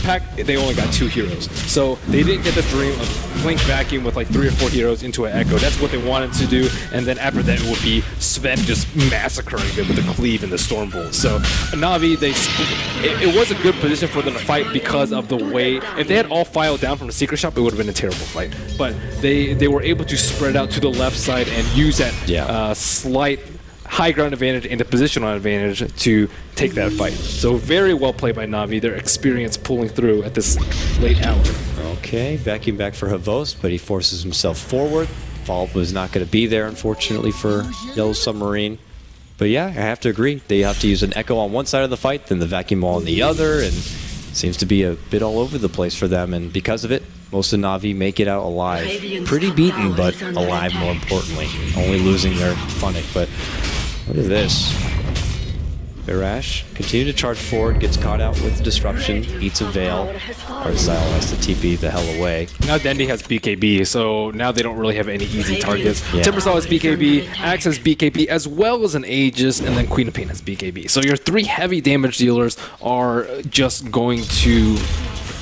pack, they only got 2 heroes. So they didn't get the dream of Blink Vacuum with like 3 or 4 heroes into an Echo. That's what they wanted to do. And then after that, it would be Sven just massacring them with the Cleave and the Stormbolt. So Navi, it was a good position for them to fight because of the way, if they had all filed down from the secret shop, it would have been a terrible fight. But they were able to spread out to the left side and use that slight high ground advantage and the positional advantage to take that fight. So very well played by Navi. Their experience pulling through at this late hour. Okay, vacuum back for Havost, but he forces himself forward. Vault was not going to be there, unfortunately, for Yellow Submarine. But yeah, I have to agree. They have to use an Echo on one side of the fight, then the vacuum wall on the other, and seems to be a bit all over the place for them, and because of it, most of Navi make it out alive. Pretty beaten, but alive more importantly. Only losing their Funnick, but look at this. Barash continue to charge forward, gets caught out with Disruption, eats a Veil. Artstyle has to TP the hell away. Now Dendy has BKB, so now they don't really have any easy targets. Timbersaw has BKB, Axe has BKB, as well as an Aegis, and then Queen of Pain has BKB. So your 3 heavy damage dealers are just going to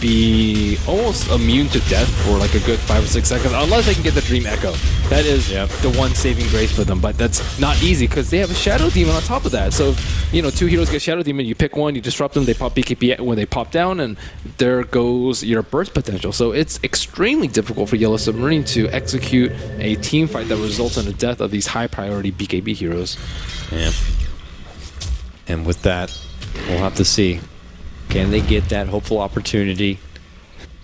be almost immune to death for like a good 5 or 6 seconds, unless they can get the Dream Echo. That is the one saving grace for them, but that's not easy because they have a Shadow Demon on top of that. So if, you know, 2 heroes get Shadow Demon, you pick one, you disrupt them, they pop BKB when they pop down, and there goes your burst potential. So it's extremely difficult for Yellow Submarine to execute a team fight that results in the death of these high priority BKB heroes. Yeah. And with that, we'll have to see. Can they get that hopeful opportunity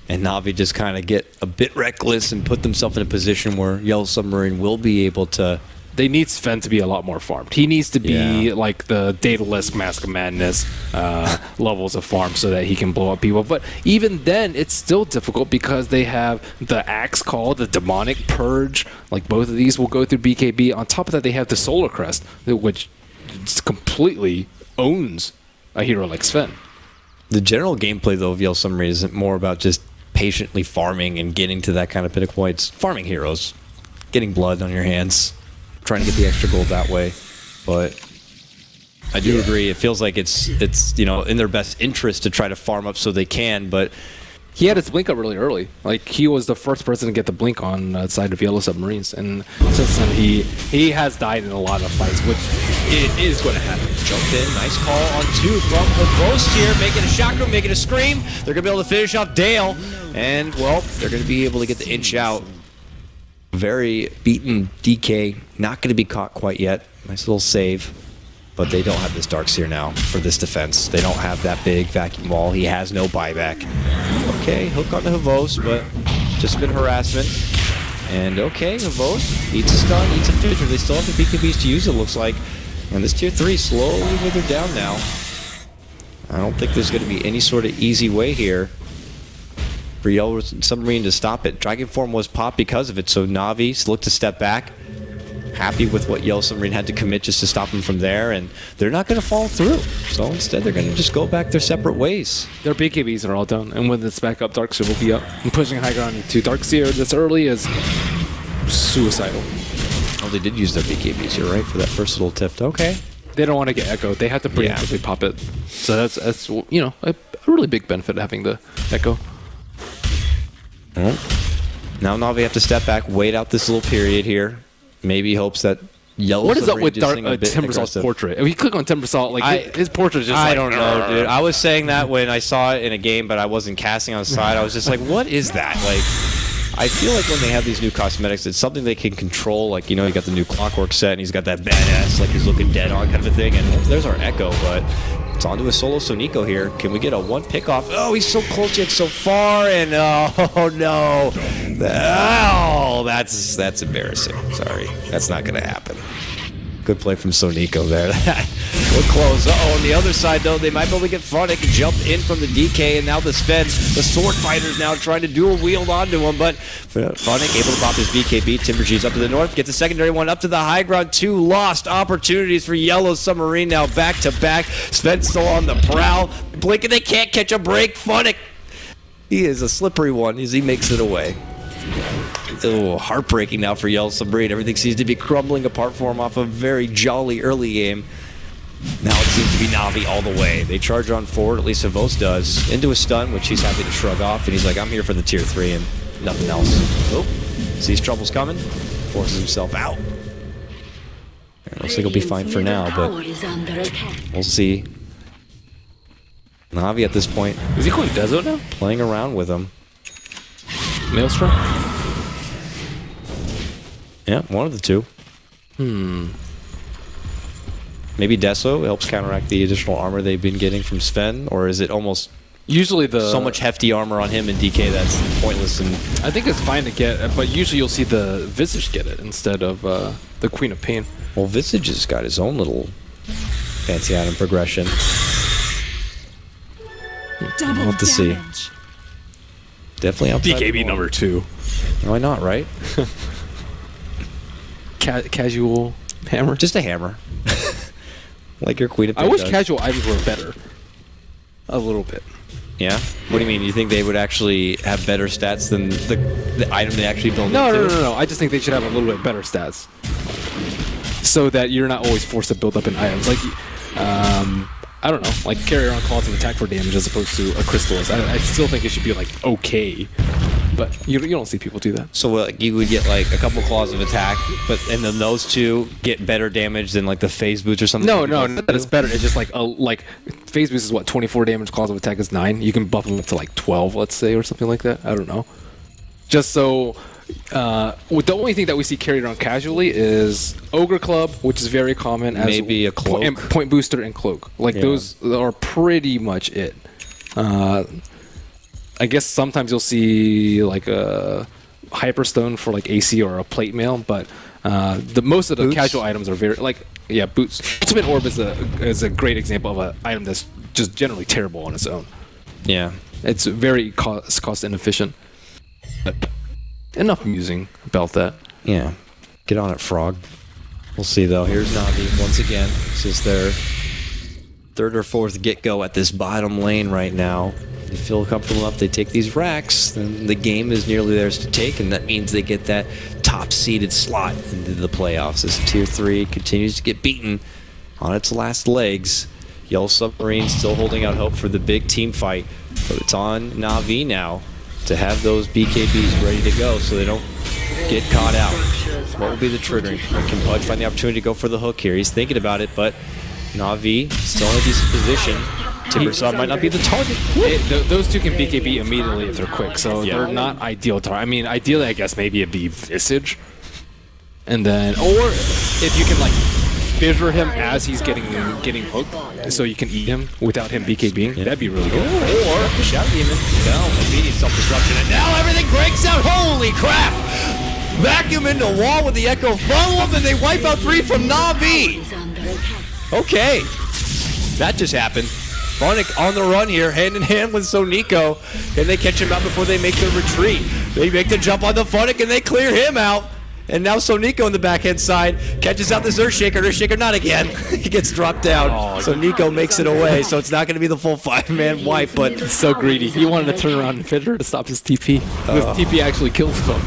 and Navi just kind of get a bit reckless and put themselves in a position where Yellow Submarine will be able to... They need Sven to be a lot more farmed. He needs to be like the Daedalus, Mask of Madness levels of farm so that he can blow up people. But even then, it's still difficult because they have the Axe Call, the Demonic Purge. Like both of these will go through BKB. On top of that, they have the Solar Crest, which completely owns a hero like Sven. The general gameplay, though, of Yellow Submarine isn't more about just patiently farming and getting to that kind of pinnacle point. It's farming heroes, getting blood on your hands, trying to get the extra gold that way. But I do agree. It feels like it's you know, in their best interest to try to farm up so they can, but he had his blink up really early. Like, he was the first person to get the blink on the side of Yellow Submarines, and since then he has died in a lot of fights, which it is going to happen. Jumped in, nice call on 2 from the Ghost here, making a chakra, making a scream. They're going to be able to finish off Dale, and, well, they're going to be able to get the inch out. Very beaten DK, not going to be caught quite yet. Nice little save. But they don't have this Darkseer now for this defense. They don't have that big vacuum wall. He has no buyback. Okay, hook on the Havost, but just been harassment. And okay, Havost eats a stun, eats a fissure. They still have the BKBs to use, it looks like. And this tier 3 slowly withered down now. I don't think there's going to be any sort of easy way here for Yellow Submarine to stop it. Dragon Form was popped because of it, so Navi looked to step back. Happy with what Yellow Submarine had to commit just to stop him from there, and they're not going to fall through. So instead, they're going to just go back their separate ways. Their BKBs are all done, and when it's back up, Darkseer will be up. And pushing high ground to Darkseer this early is suicidal. Oh, they did use their BKBs, you're right, for that first little tift. Okay. They don't want to get echoed. They have to preemptively pop it. So that's you know, a really big benefit of having the echo. Well, now Navi have to step back, wait out this little period here. Maybe hopes that Yellow What is up with Timbersaw's portrait? If you click on Timbersaw, like his portrait is just I don't know, dude. I was saying that when I saw it in a game, but I wasn't casting on the side. I was just like, what is that? Like, I feel like when they have these new cosmetics, it's something they can control. Like, you know, you got the new Clockwork set, and he's got that badass, like he's looking dead on kind of a thing. And there's our Echo, but it's onto a solo Sonico here. Can we get a one pick off? Oh, he's so close yet so far, and oh no. Oh, that's embarrassing. Sorry, that's not gonna happen. Good play from Sonico there. We're close. Uh-oh, on the other side, though, they might be able to get Funnick jump in from the DK, and now the Sven, the Sword Fighters now trying to dual wield onto him, but Funnick able to pop his BKB. Timber G's up to the north, gets a secondary one up to the high ground. 2 lost opportunities for Yellow Submarine now back to back. Sven still on the prowl. Blinking, they can't catch a break. Funnick, he is a slippery one as he makes it away. Oh, heartbreaking now for Yellow Submarine. Everything seems to be crumbling apart for him off a very jolly early game. Now it seems to be Navi all the way. They charge on forward, at least Savos does, into a stun, which he's happy to shrug off, and he's like, I'm here for the tier 3 and nothing else. Oh, sees troubles coming, forces himself out. Looks like he'll be fine for now, but we'll see. Navi at this point. Is he going Dezo now? Playing around with him. Maelstrom? Yeah, one of the two. Maybe Deso helps counteract the additional armor they've been getting from Sven, or is it almost usually so much hefty armor on him in DK that's pointless? And I think it's fine to get, but usually you'll see the Visage get it instead of the Queen of Pain. Well, Visage has got his own little fancy item progression. We'll have to see. Definitely outside BKB number 2. Why not, right? Casual hammer? Just a hammer. Like your Queen of Pain I wish does. casual items were better. A little bit. Yeah? What do you mean? You think they would actually have better stats than the item they actually build No, into? no. I just think they should have a little bit better stats. So that you're not always forced to build up in items. Like, I don't know, like carry around claws of attack for damage as opposed to a Crystallis. I still think it should be like okay, but you don't see people do that. So you would get like a couple claws of attack, and then those two get better damage than like the phase boots or something. No, not that it's better. It's just like phase boost is what 24 damage, claws of attack is 9. You can buff them up to like 12, let's say, or something like that. I don't know. Just so. The only thing that we see carried around casually is Ogre Club, which is very common. As maybe a cloak, and point booster and cloak. Like those are pretty much it. I guess sometimes you'll see like a Hyperstone for like AC or a plate mail, but most of the casual items are very boots. Ultimate Orb is a great example of an item that's just generally terrible on its own. Yeah, it's very cost inefficient. But enough musing about that. Yeah. Get on it, Frog. We'll see, though. Here's Navi once again. This is their 3rd or 4th get-go at this bottom lane right now. They feel comfortable enough. They take these racks, then the game is nearly theirs to take, and that means they get that top-seeded slot into the playoffs. As Tier 3 continues to get beaten on its last legs. Yellow Submarine still holding out hope for the big team fight, but it's on Navi now to have those BKBs ready to go so they don't get caught out. What will be the triggering? Can Pudge find the opportunity to go for the hook here? He's thinking about it, but Navi still in a decent position. Timbersaw might not be the target. Those two can BKB immediately if they're quick, so they're not ideal target. I mean, ideally, I guess maybe it'd be Visage. And then, or if you can like fissure him as he's getting hooked, so you can eat him without him BKBing. That'd be really good. Or Shadow Demon. No, immediate self-destruction, and now everything breaks out. Holy crap! Vacuum into wall with the Echo follow-up, and they wipe out 3 from Navi. Okay, that just happened. Funnick on the run here, hand in hand with Sonico. Can they catch him out before they make their retreat? They make the jump on the Funnick, and they clear him out. And now Sonico on the backhand side catches out this Earthshaker. Earthshaker not again. He gets dropped down. So Nico makes it away. So it's not going to be the full 5-man wipe, but it's so greedy. He wanted to turn around and fissure to stop his TP. Because TP actually kills him.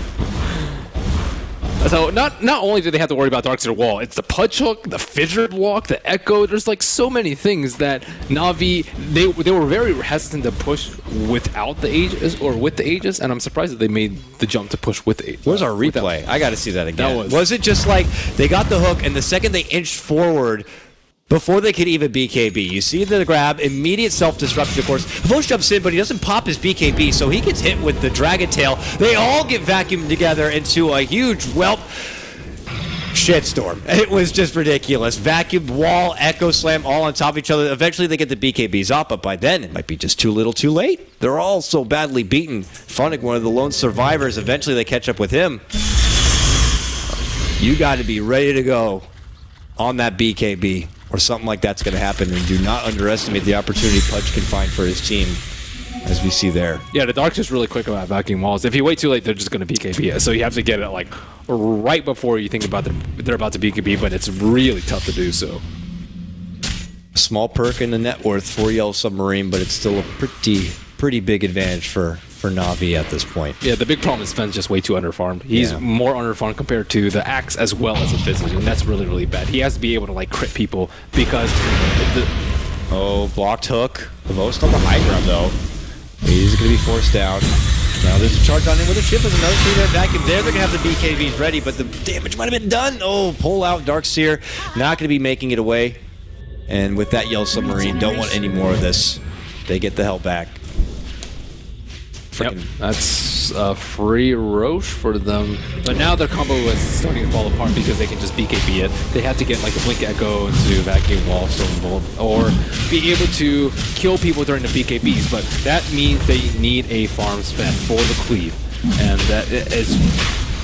So not only do they have to worry about Darkseer Wall, it's the Pudge Hook, the Fissure Block, the Echo. There's like so many things that Navi, they were very hesitant to push without the Aegis or with the Aegis, and I'm surprised that they made the jump to push with the Aegis. Where's our replay? I got to see that again. Was it just like they got the hook, and the second they inched forward, before they could even BKB. You see the grab, immediate self-disruption, of course. Vosh jumps in, but he doesn't pop his BKB, so he gets hit with the Dragon Tail. They all get vacuumed together into a huge whelp shitstorm. It was just ridiculous. Vacuumed, wall, echo slam, all on top of each other. Eventually they get the BKBs up, but by then it might be just too little too late. They're all so badly beaten. Funnick, one of the lone survivors, eventually they catch up with him. You got to be ready to go on that BKB, or something like that's going to happen, and do not underestimate the opportunity Pudge can find for his team, as we see there. Yeah, the Dark's just really quick about vacuum walls. If you wait too late, they're just going to BKB it. So you have to get it like right before you think about they're about to BKB, but it's really tough to do so. A small perk in the net worth for Yellow Submarine, but it's still a pretty big advantage for NAVI at this point. Yeah, the big problem is Fenn's just way too underfarmed. He's more underfarmed compared to the Axe as well as the Visage, and that's really, really bad. He has to be able to like crit people because Oh, blocked hook. The most on the high ground though. He's going to be forced down. Now there's a charge on him with a chip. There's another 3-man vacuum there. They're going to have the BKBs ready, but the damage might have been done. Oh, pull out Darkseer. Not going to be making it away. And with that, Yellow Submarine don't want any more of this. They get the hell back. Yep, that's a free Roche for them. But now their combo is starting to fall apart because they can just BKB it. They had to get like a Blink Echo into Vacuum Wall, or be able to kill people during the BKBs. But that means they need a farm spend for the cleave. And that is,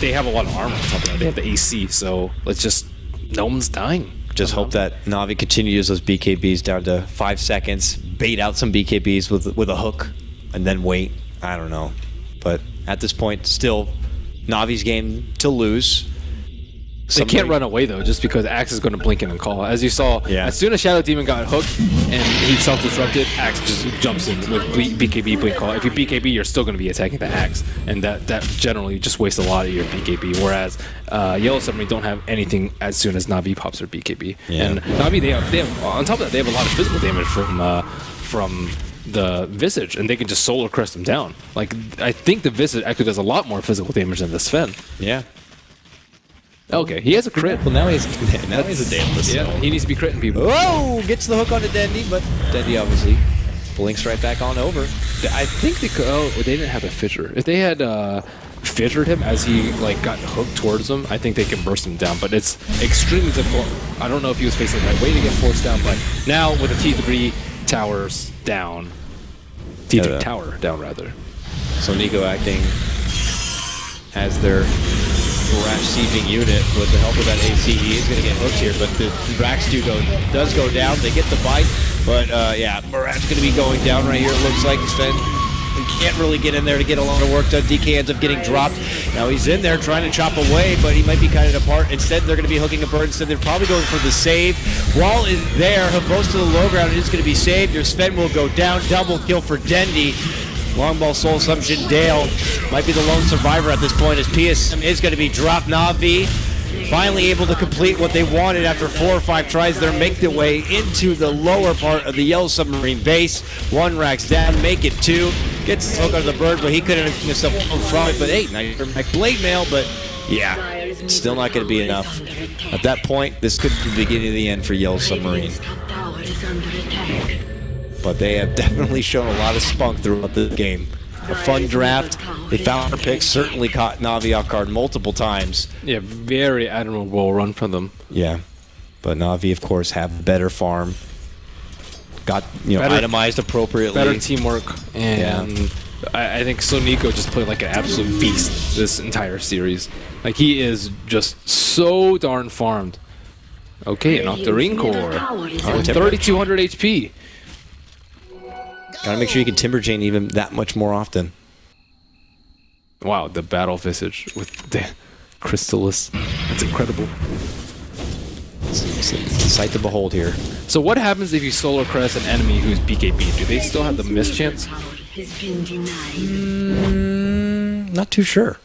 they have a lot of armor on top of that. They have the AC, so let's just, no one's dying. Just hope that Navi continues those BKBs down to 5 seconds, bait out some BKBs with a hook, and then wait. I don't know. But at this point, still Navi's game to lose. They can't run away, though, just because Axe is going to blink in and call. As you saw, as soon as Shadow Demon got hooked and he self-disrupted, Axe just jumps in with BKB blink call. If you BKB, you're still going to be attacking the Axe, and that generally just wastes a lot of your BKB, whereas Yellow Submarine don't have anything as soon as Navi pops their BKB. Yeah. And Navi, they have, on top of that, they have a lot of physical damage from the Visage, and they can just solar crest them down. Like, I think the Visage actually does a lot more physical damage than the Sven. Yeah. Okay, he has a crit. Well, now he's a Daedalus. Yeah, he needs to be critting people. Whoa! Gets the hook on the Dendy, but Dendy obviously blinks right back on over. I think they could. Oh, they didn't have a fissure. If they had fissured him as he like got hooked towards them, I think they can burst him down. But it's extremely difficult. I don't know if he was facing the right way to get forced down, but now with the T3 towers down, T3 tower down rather. So Nico acting as their Rash sieging unit with the help of that AC. He is going to get hooked here, but the Rax does go down. They get the bite, but yeah, Murat's going to be going down right here. It looks like Sven can't really get in there to get a lot of work done. DK ends up getting dropped. Now he's in there trying to chop away, but he might be cutting it apart. Instead, they're going to be hooking a bird. Instead, they're probably going for the save. Wall is there. Goes to the low ground. It is going to be saved. Your Sven will go down. Double kill for Dendy. Long ball soul assumption. Dale might be the lone survivor at this point as PSM is going to be dropped. Navi finally able to complete what they wanted after 4 or 5 tries. They make their way into the lower part of the Yellow Submarine base. 1 racks down, make it 2. Gets the hook out of the bird, but he couldn't have himself from it. But hey, now you're back blade mail, but yeah, still not going to be enough. At that point, this could be the beginning of the end for Yellow Submarine. But they have definitely shown a lot of spunk throughout the game. A fun draft. They found their picks, certainly caught Navi off guard multiple times. Yeah, very admirable run from them. Yeah, but Navi, of course, have better farm. Got better, itemized appropriately. Better teamwork, and I think Nico just played like an absolute beast this entire series. Like, he is just so darn farmed. Okay, and Octarine Core. 3,200 HP. Gotta make sure you can Timber Chain even that much more often. Wow, the Battle Visage with the Crystallis. That's incredible. It's a sight to behold here. So what happens if you Solar Crest an enemy who's BKB? Do they still have the miss chance? Not too sure.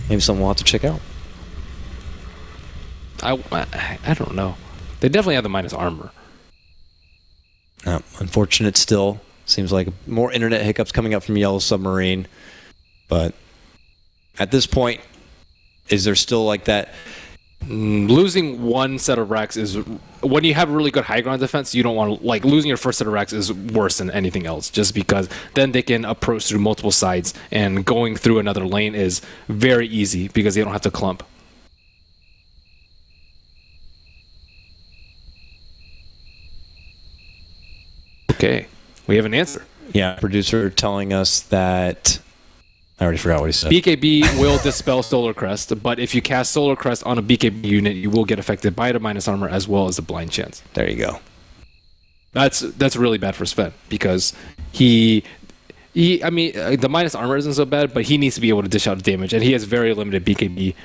Maybe something we'll have to check out. I don't know. They definitely have the minus armor. Unfortunate still. Seems like more internet hiccups coming up from Yellow Submarine. But at this point, is there still like that Losing one set of racks is, when you have really good high ground defense, you don't want to, like, losing your first set of racks is worse than anything else, just because then they can approach through multiple sides, and going through another lane is very easy because they don't have to clump. Okay, we have an answer. Yeah, producer telling us that... I already forgot what he said. BKB will dispel Solar Crest, but if you cast Solar Crest on a BKB unit, you will get affected by the minus armor as well as the blind chance. There you go. That's really bad for Sven, because I mean, the minus armor isn't so bad, but he needs to be able to dish out damage, and he has very limited BKB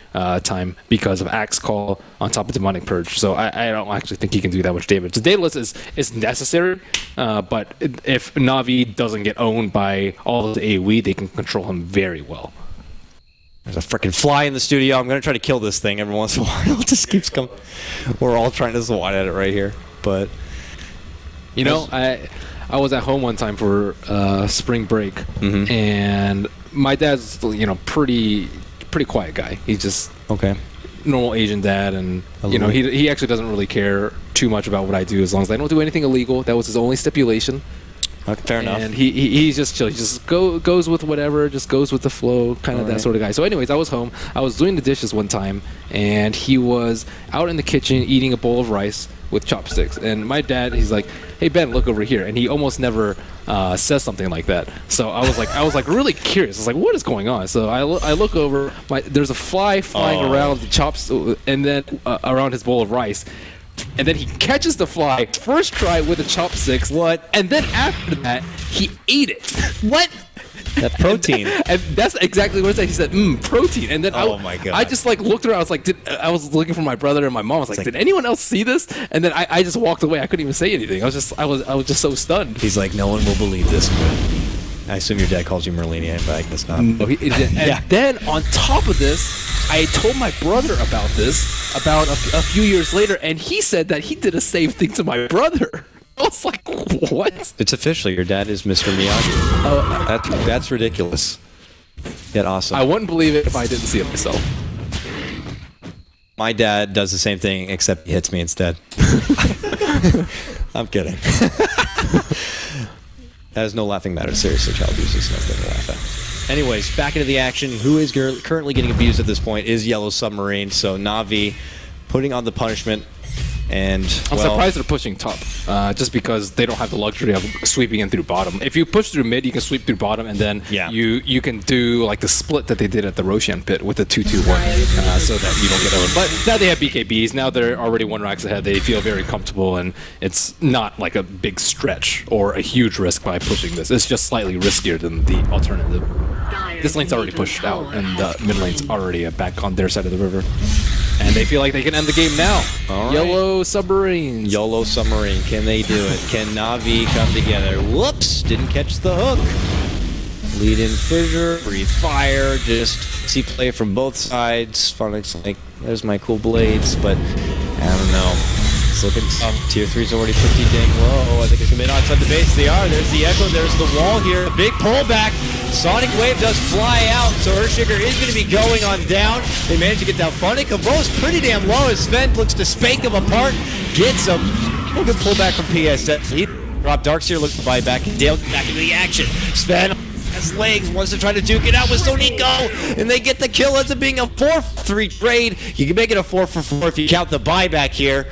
time because of Axe Call on top of Demonic Purge. So I don't actually think he can do that much damage. The Daedalus is necessary, but if Navi doesn't get owned by all of the AoE, they can control him very well. There's a freaking fly in the studio. I'm going to try to kill this thing every once in a while. It just keeps coming. We're all trying to swat at it right here, but... You know, I was at home one time for spring break, and my dad's, you know, pretty quiet guy. He's just normal Asian dad, and you know, he actually doesn't really care too much about what I do as long as I don't do anything illegal. That was his only stipulation. Okay, fair enough. And he's just chill. He just goes with whatever, just goes with the flow, kind of that sort of guy. So anyways, I was home. I was doing the dishes one time, and he was out in the kitchen eating a bowl of rice with chopsticks. And my dad, he's like, "Hey Ben, look over here." And he almost never says something like that. So I was like really curious. I was like, what is going on? So I look over. There's a fly flying around the chops, and then around his bowl of rice. And then he catches the fly first try with the chopsticks. What? And then after that, he ate it. What? That protein. And that's exactly what it said. He said, protein. And then my God. I just like looked around. I was like, I was looking for my brother and my mom. I was like, did anyone else see this? And then I just walked away. I couldn't even say anything. I was just so stunned. He's like, no one will believe this. I assume your dad calls you Merlinian, but I guess not. No, and then on top of this, I told my brother about this about a few years later, and he said that he did the same thing to my brother. I was like, what? It's official. Your dad is Mr. Miyagi. That's ridiculous. Yet awesome. I wouldn't believe it if I didn't see it myself. My dad does the same thing, except he hits me instead. I'm kidding. That is no laughing matter. Seriously, child abuse is nothing to laugh at. Anyways, back into the action. Who is currently getting abused at this point is Yellow Submarine. So Navi putting on the punishment. And I'm surprised they're pushing top, just because they don't have the luxury of sweeping in through bottom. If you push through mid, you can sweep through bottom, and then you can do like the split that they did at the Roshan pit with the 2-2-1, so that you don't get over. But now they have BKBs. Now they're already 1 racks ahead. They feel very comfortable, and it's not like a big stretch or a huge risk by pushing this. It's just slightly riskier than the alternative. This lane's already pushed out, and the mid lane's already back on their side of the river. And they feel like they can end the game now. All right. Yellow Submarines. Yellow Submarine. Can they do it? Can Navi come together? Whoops! Didn't catch the hook. Lead in fissure. Breathe fire. Just see play from both sides. Phoenix like, there's my cool blades, but I don't know. It's looking tough. Tier 3's already pretty dang low. I think it's coming outside the base. They are. There's the echo. There's the wall here. Big pullback. Sonic Wave does fly out, so Earthshaker is going to be going on down. They managed to get down Funny. Cabot's pretty damn low as Sven looks to spank him apart. Gets him. A good pullback from PSS. He dropped Darkseer, looks to buy back. And Dale back into the action. Sven has legs, wants to try to duke it out with Sonico, and they get the kill. Ends up being a 4-3 trade. You can make it a 4-for-4 if you count the buyback here.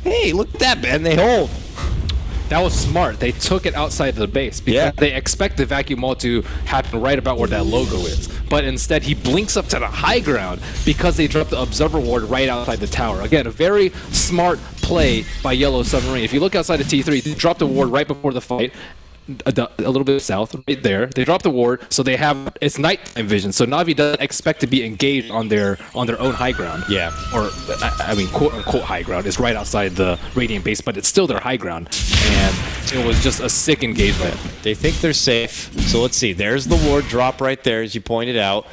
Hey, look at that, man. They hold. That was smart. They took it outside the base because they expect the vacuum wall to happen right about where that logo is. But instead, he blinks up to the high ground because they dropped the observer ward right outside the tower. Again, a very smart play by Yellow Submarine. If you look outside of T3, they dropped the ward right before the fight. A little bit south, right there. They drop the ward, so they have it's nighttime vision. So Navi doesn't expect to be engaged on their own high ground. Yeah. Or I mean, quote unquote high ground. It's right outside the Radiant base, but it's still their high ground. And it was just a sick engagement. They think they're safe. So let's see. There's the ward drop right there, as you pointed out.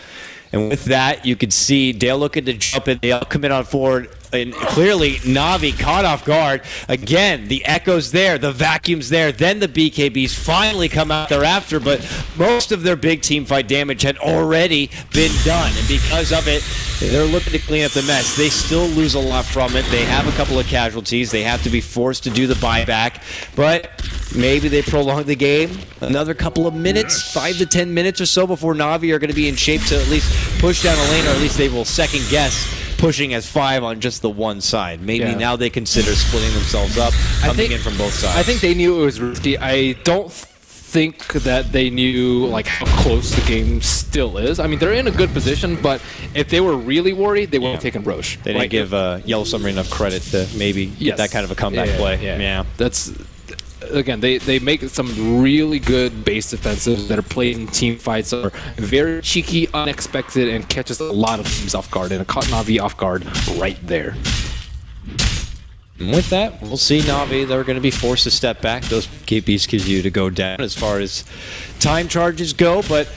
And with that, you could see Dale looking to jump in. They all commit on forward. And clearly, Navi caught off guard. Again, the Echo's there, the Vacuum's there, then the BKBs finally come out thereafter, but most of their big team fight damage had already been done. And because of it, they're looking to clean up the mess. They still lose a lot from it. They have a couple of casualties. They have to be forced to do the buyback, but maybe they prolong the game another couple of minutes, 5 to 10 minutes or so before Navi are going to be in shape to at least push down a lane, or at least they will second guess pushing as 5 on just the one side. Maybe now they consider splitting themselves up, coming in from both sides. I think they knew it was risky. I don't think that they knew like how close the game still is. I mean, they're in a good position, but if they were really worried, they would have taken Roche. They didn't give YeS Submarine enough credit to maybe get that kind of a comeback play. Yeah. That's... Again, they make some really good base defensives that are played in team fights, are very cheeky, unexpected, and catches a lot of teams off guard, and it caught Navi off guard right there. And with that, we'll see Navi. They're going to be forced to step back. Those KPs give you to go down as far as time charges go, but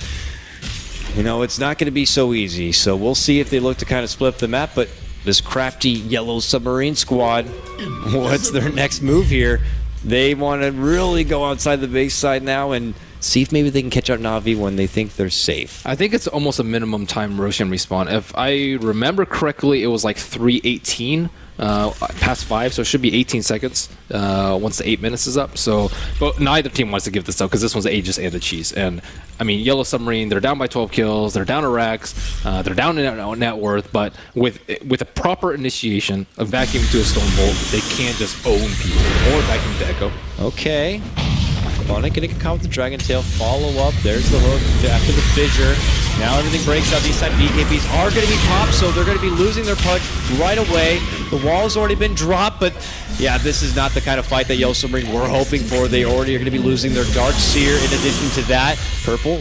you know, it's not going to be so easy. So we'll see if they look to kind of split up the map, but this crafty YeS Submarine squad, what's their next move here? They want to really go outside the base side now and see if maybe they can catch out Navi when they think they're safe. I think it's almost a minimum time Roshan respawn. If I remember correctly, it was like 3:18 past 5, so it should be 18 seconds once the 8 minutes is up. So, but neither team wants to give this up because this one's the Aegis and the Cheese. And I mean, YeS Submarine, they're down by 12 kills, they're down to racks, they're down in net worth, but with a proper initiation, a vacuum to a Stone Bolt, they can't just own people. Or vacuum to Echo. Okay. Bonnet getting caught with the Dragon Tail. Follow up. There's the hook after the fissure. Now everything breaks out. These side BKBs are going to be popped, so they're going to be losing their punch right away. The wall's already been dropped, but yeah, this is not the kind of fight that YeS Submarine were hoping for. They already are going to be losing their Dark Seer. In addition to that, Purple,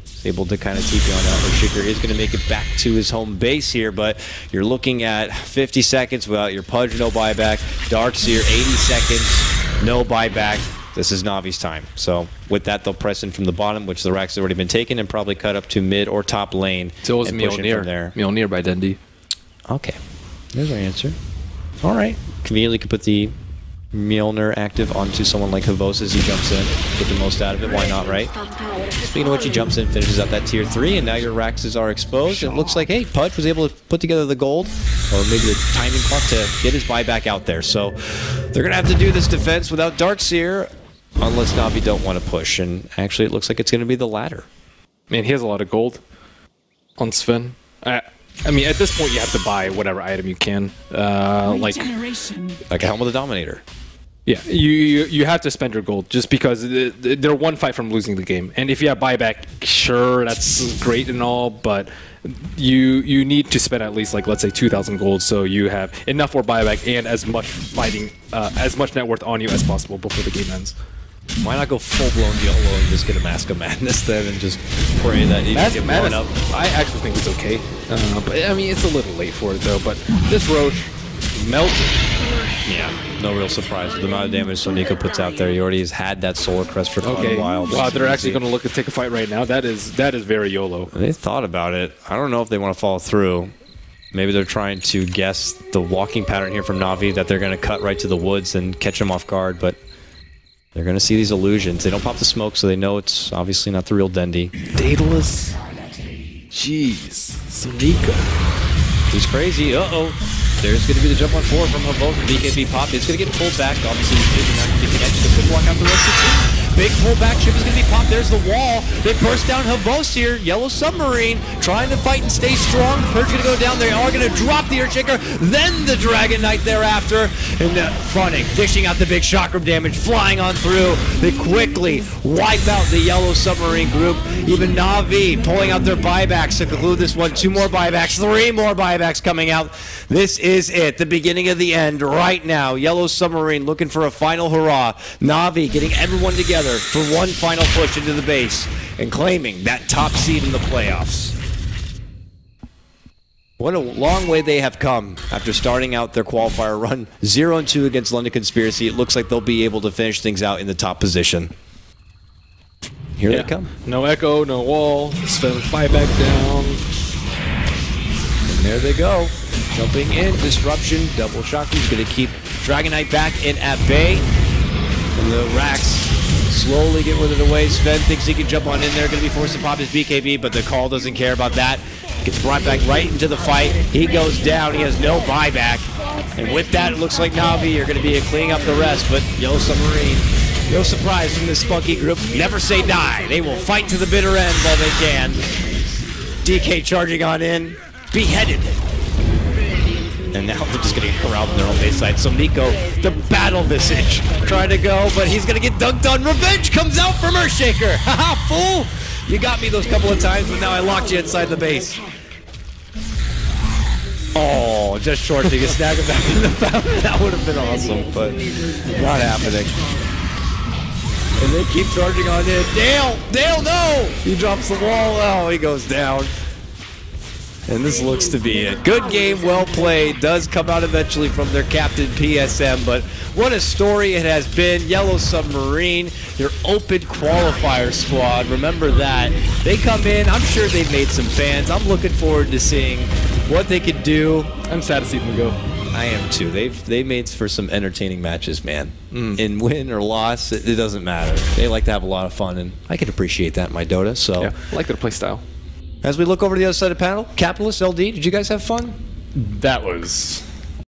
is able to kind of TP on out. Shaker is going to make it back to his home base here, but you're looking at 50 seconds without your Pudge, no buyback. Dark Seer, 80 seconds, no buyback. This is Navi's time. So with that, they'll press in from the bottom, which the racks have already been taken, and probably cut up to mid or top lane. So it was Mjolnir by Dendi. Okay. There's our answer. All right. Conveniently could put the Mjolnir active onto someone like Havos as he jumps in. Get the most out of it. Why not, right? Speaking of which, he jumps in, finishes out that tier 3, and now your Raxes are exposed. It looks like, hey, Pudge was able to put together the gold, or maybe the timing clock to get his buyback out there. So they're going to have to do this defense without Darkseer, unless Navi don't want to push. And actually, it looks like it's going to be the latter. Man, he has a lot of gold on Sven. I mean, at this point, you have to buy whatever item you can. Like a Helm of the Dominator. Yeah, you have to spend your gold just because they're one fight from losing the game. And if you have buyback, sure, that's great and all, but you need to spend at least, like, let's say 2,000 gold so you have enough for buyback and as much fighting, as much net worth on you as possible before the game ends. Why not go full-blown YOLO and just get a Mask of Madness then and just pray that you get blown up? I actually think it's okay. But I mean, it's a little late for it, though. But this Roche melted. Yeah, no real surprise with the amount of damage Sonika puts out there. He already has had that Solar Crest for quite a while. Wow, they're actually going to look to take a fight right now. That is very YOLO. They thought about it. I don't know if they want to follow through. Maybe they're trying to guess the walking pattern here from Navi, that they're going to cut right to the woods and catch him off guard, but they're going to see these illusions. They don't pop the smoke, so they know it's obviously not the real Dendi. Daedalus? Jeez. Sonika. He's crazy. Uh-oh. There's going to be the jump on 4 from Havos. BKB pop. It's going to get pulled back. Obviously, he's not going to get the edge. Could walk out the rest of the team. Big pullback. Ship is going to be popped. There's the wall. They burst down Havos here. YeS Submarine trying to fight and stay strong. Purge going to go down. They are going to drop the Earthshaker. Then the Dragon Knight thereafter. And fronting, dishing out the big chakra damage, flying on through. They quickly wipe out the YeS Submarine group. Even Navi pulling out their buybacks to conclude this one. 2 more buybacks, 3 more buybacks coming out. This is it, the beginning of the end right now. YeS Submarine looking for a final hurrah. Navi getting everyone together for one final push into the base and claiming that top seed in the playoffs. What a long way they have come after starting out their qualifier run 0-2 against London Conspiracy. It looks like they'll be able to finish things out in the top position. Here they come. No Echo, no wall. Sven buyback down. And there they go. Jumping in, disruption, double shock. He's going to keep Dragon Knight back in at bay. And the racks slowly get withered away. Sven thinks he can jump on in there. Going to be forced to pop his BKB, but the call doesn't care about that. Gets brought back right into the fight. He goes down. He has no buyback. And with that, it looks like NAVI are going to be cleaning up the rest. But YeS Submarine, no surprise from this spunky group. Never say die. They will fight to the bitter end while they can. DK charging on in. Beheaded. And now they're just getting corralled on their own base side. So Nico, the battle visage, trying to go, but he's going to get dunked on. Revenge comes out from Earthshaker. Haha, fool! You got me those couple of times, but now I locked you inside the base. Oh, just short to get snag him back in the fountain. That would have been awesome, but not happening. And they keep charging on in. Dale, no! He drops the wall. Oh, he goes down. And this looks to be it. Good game, well played. Does come out eventually from their captain, PSM. But what a story it has been. YeS Submarine, your open qualifier squad. Remember that. They come in. I'm sure they've made some fans. I'm looking forward to seeing what they could do. I'm sad to see them go. I am too. They made for some entertaining matches, man. In win or loss, it doesn't matter. They like to have a lot of fun, and I can appreciate that in my Dota. So yeah, I like their play style. As we look over to the other side of the panel, Capitalist, LD, did you guys have fun? That was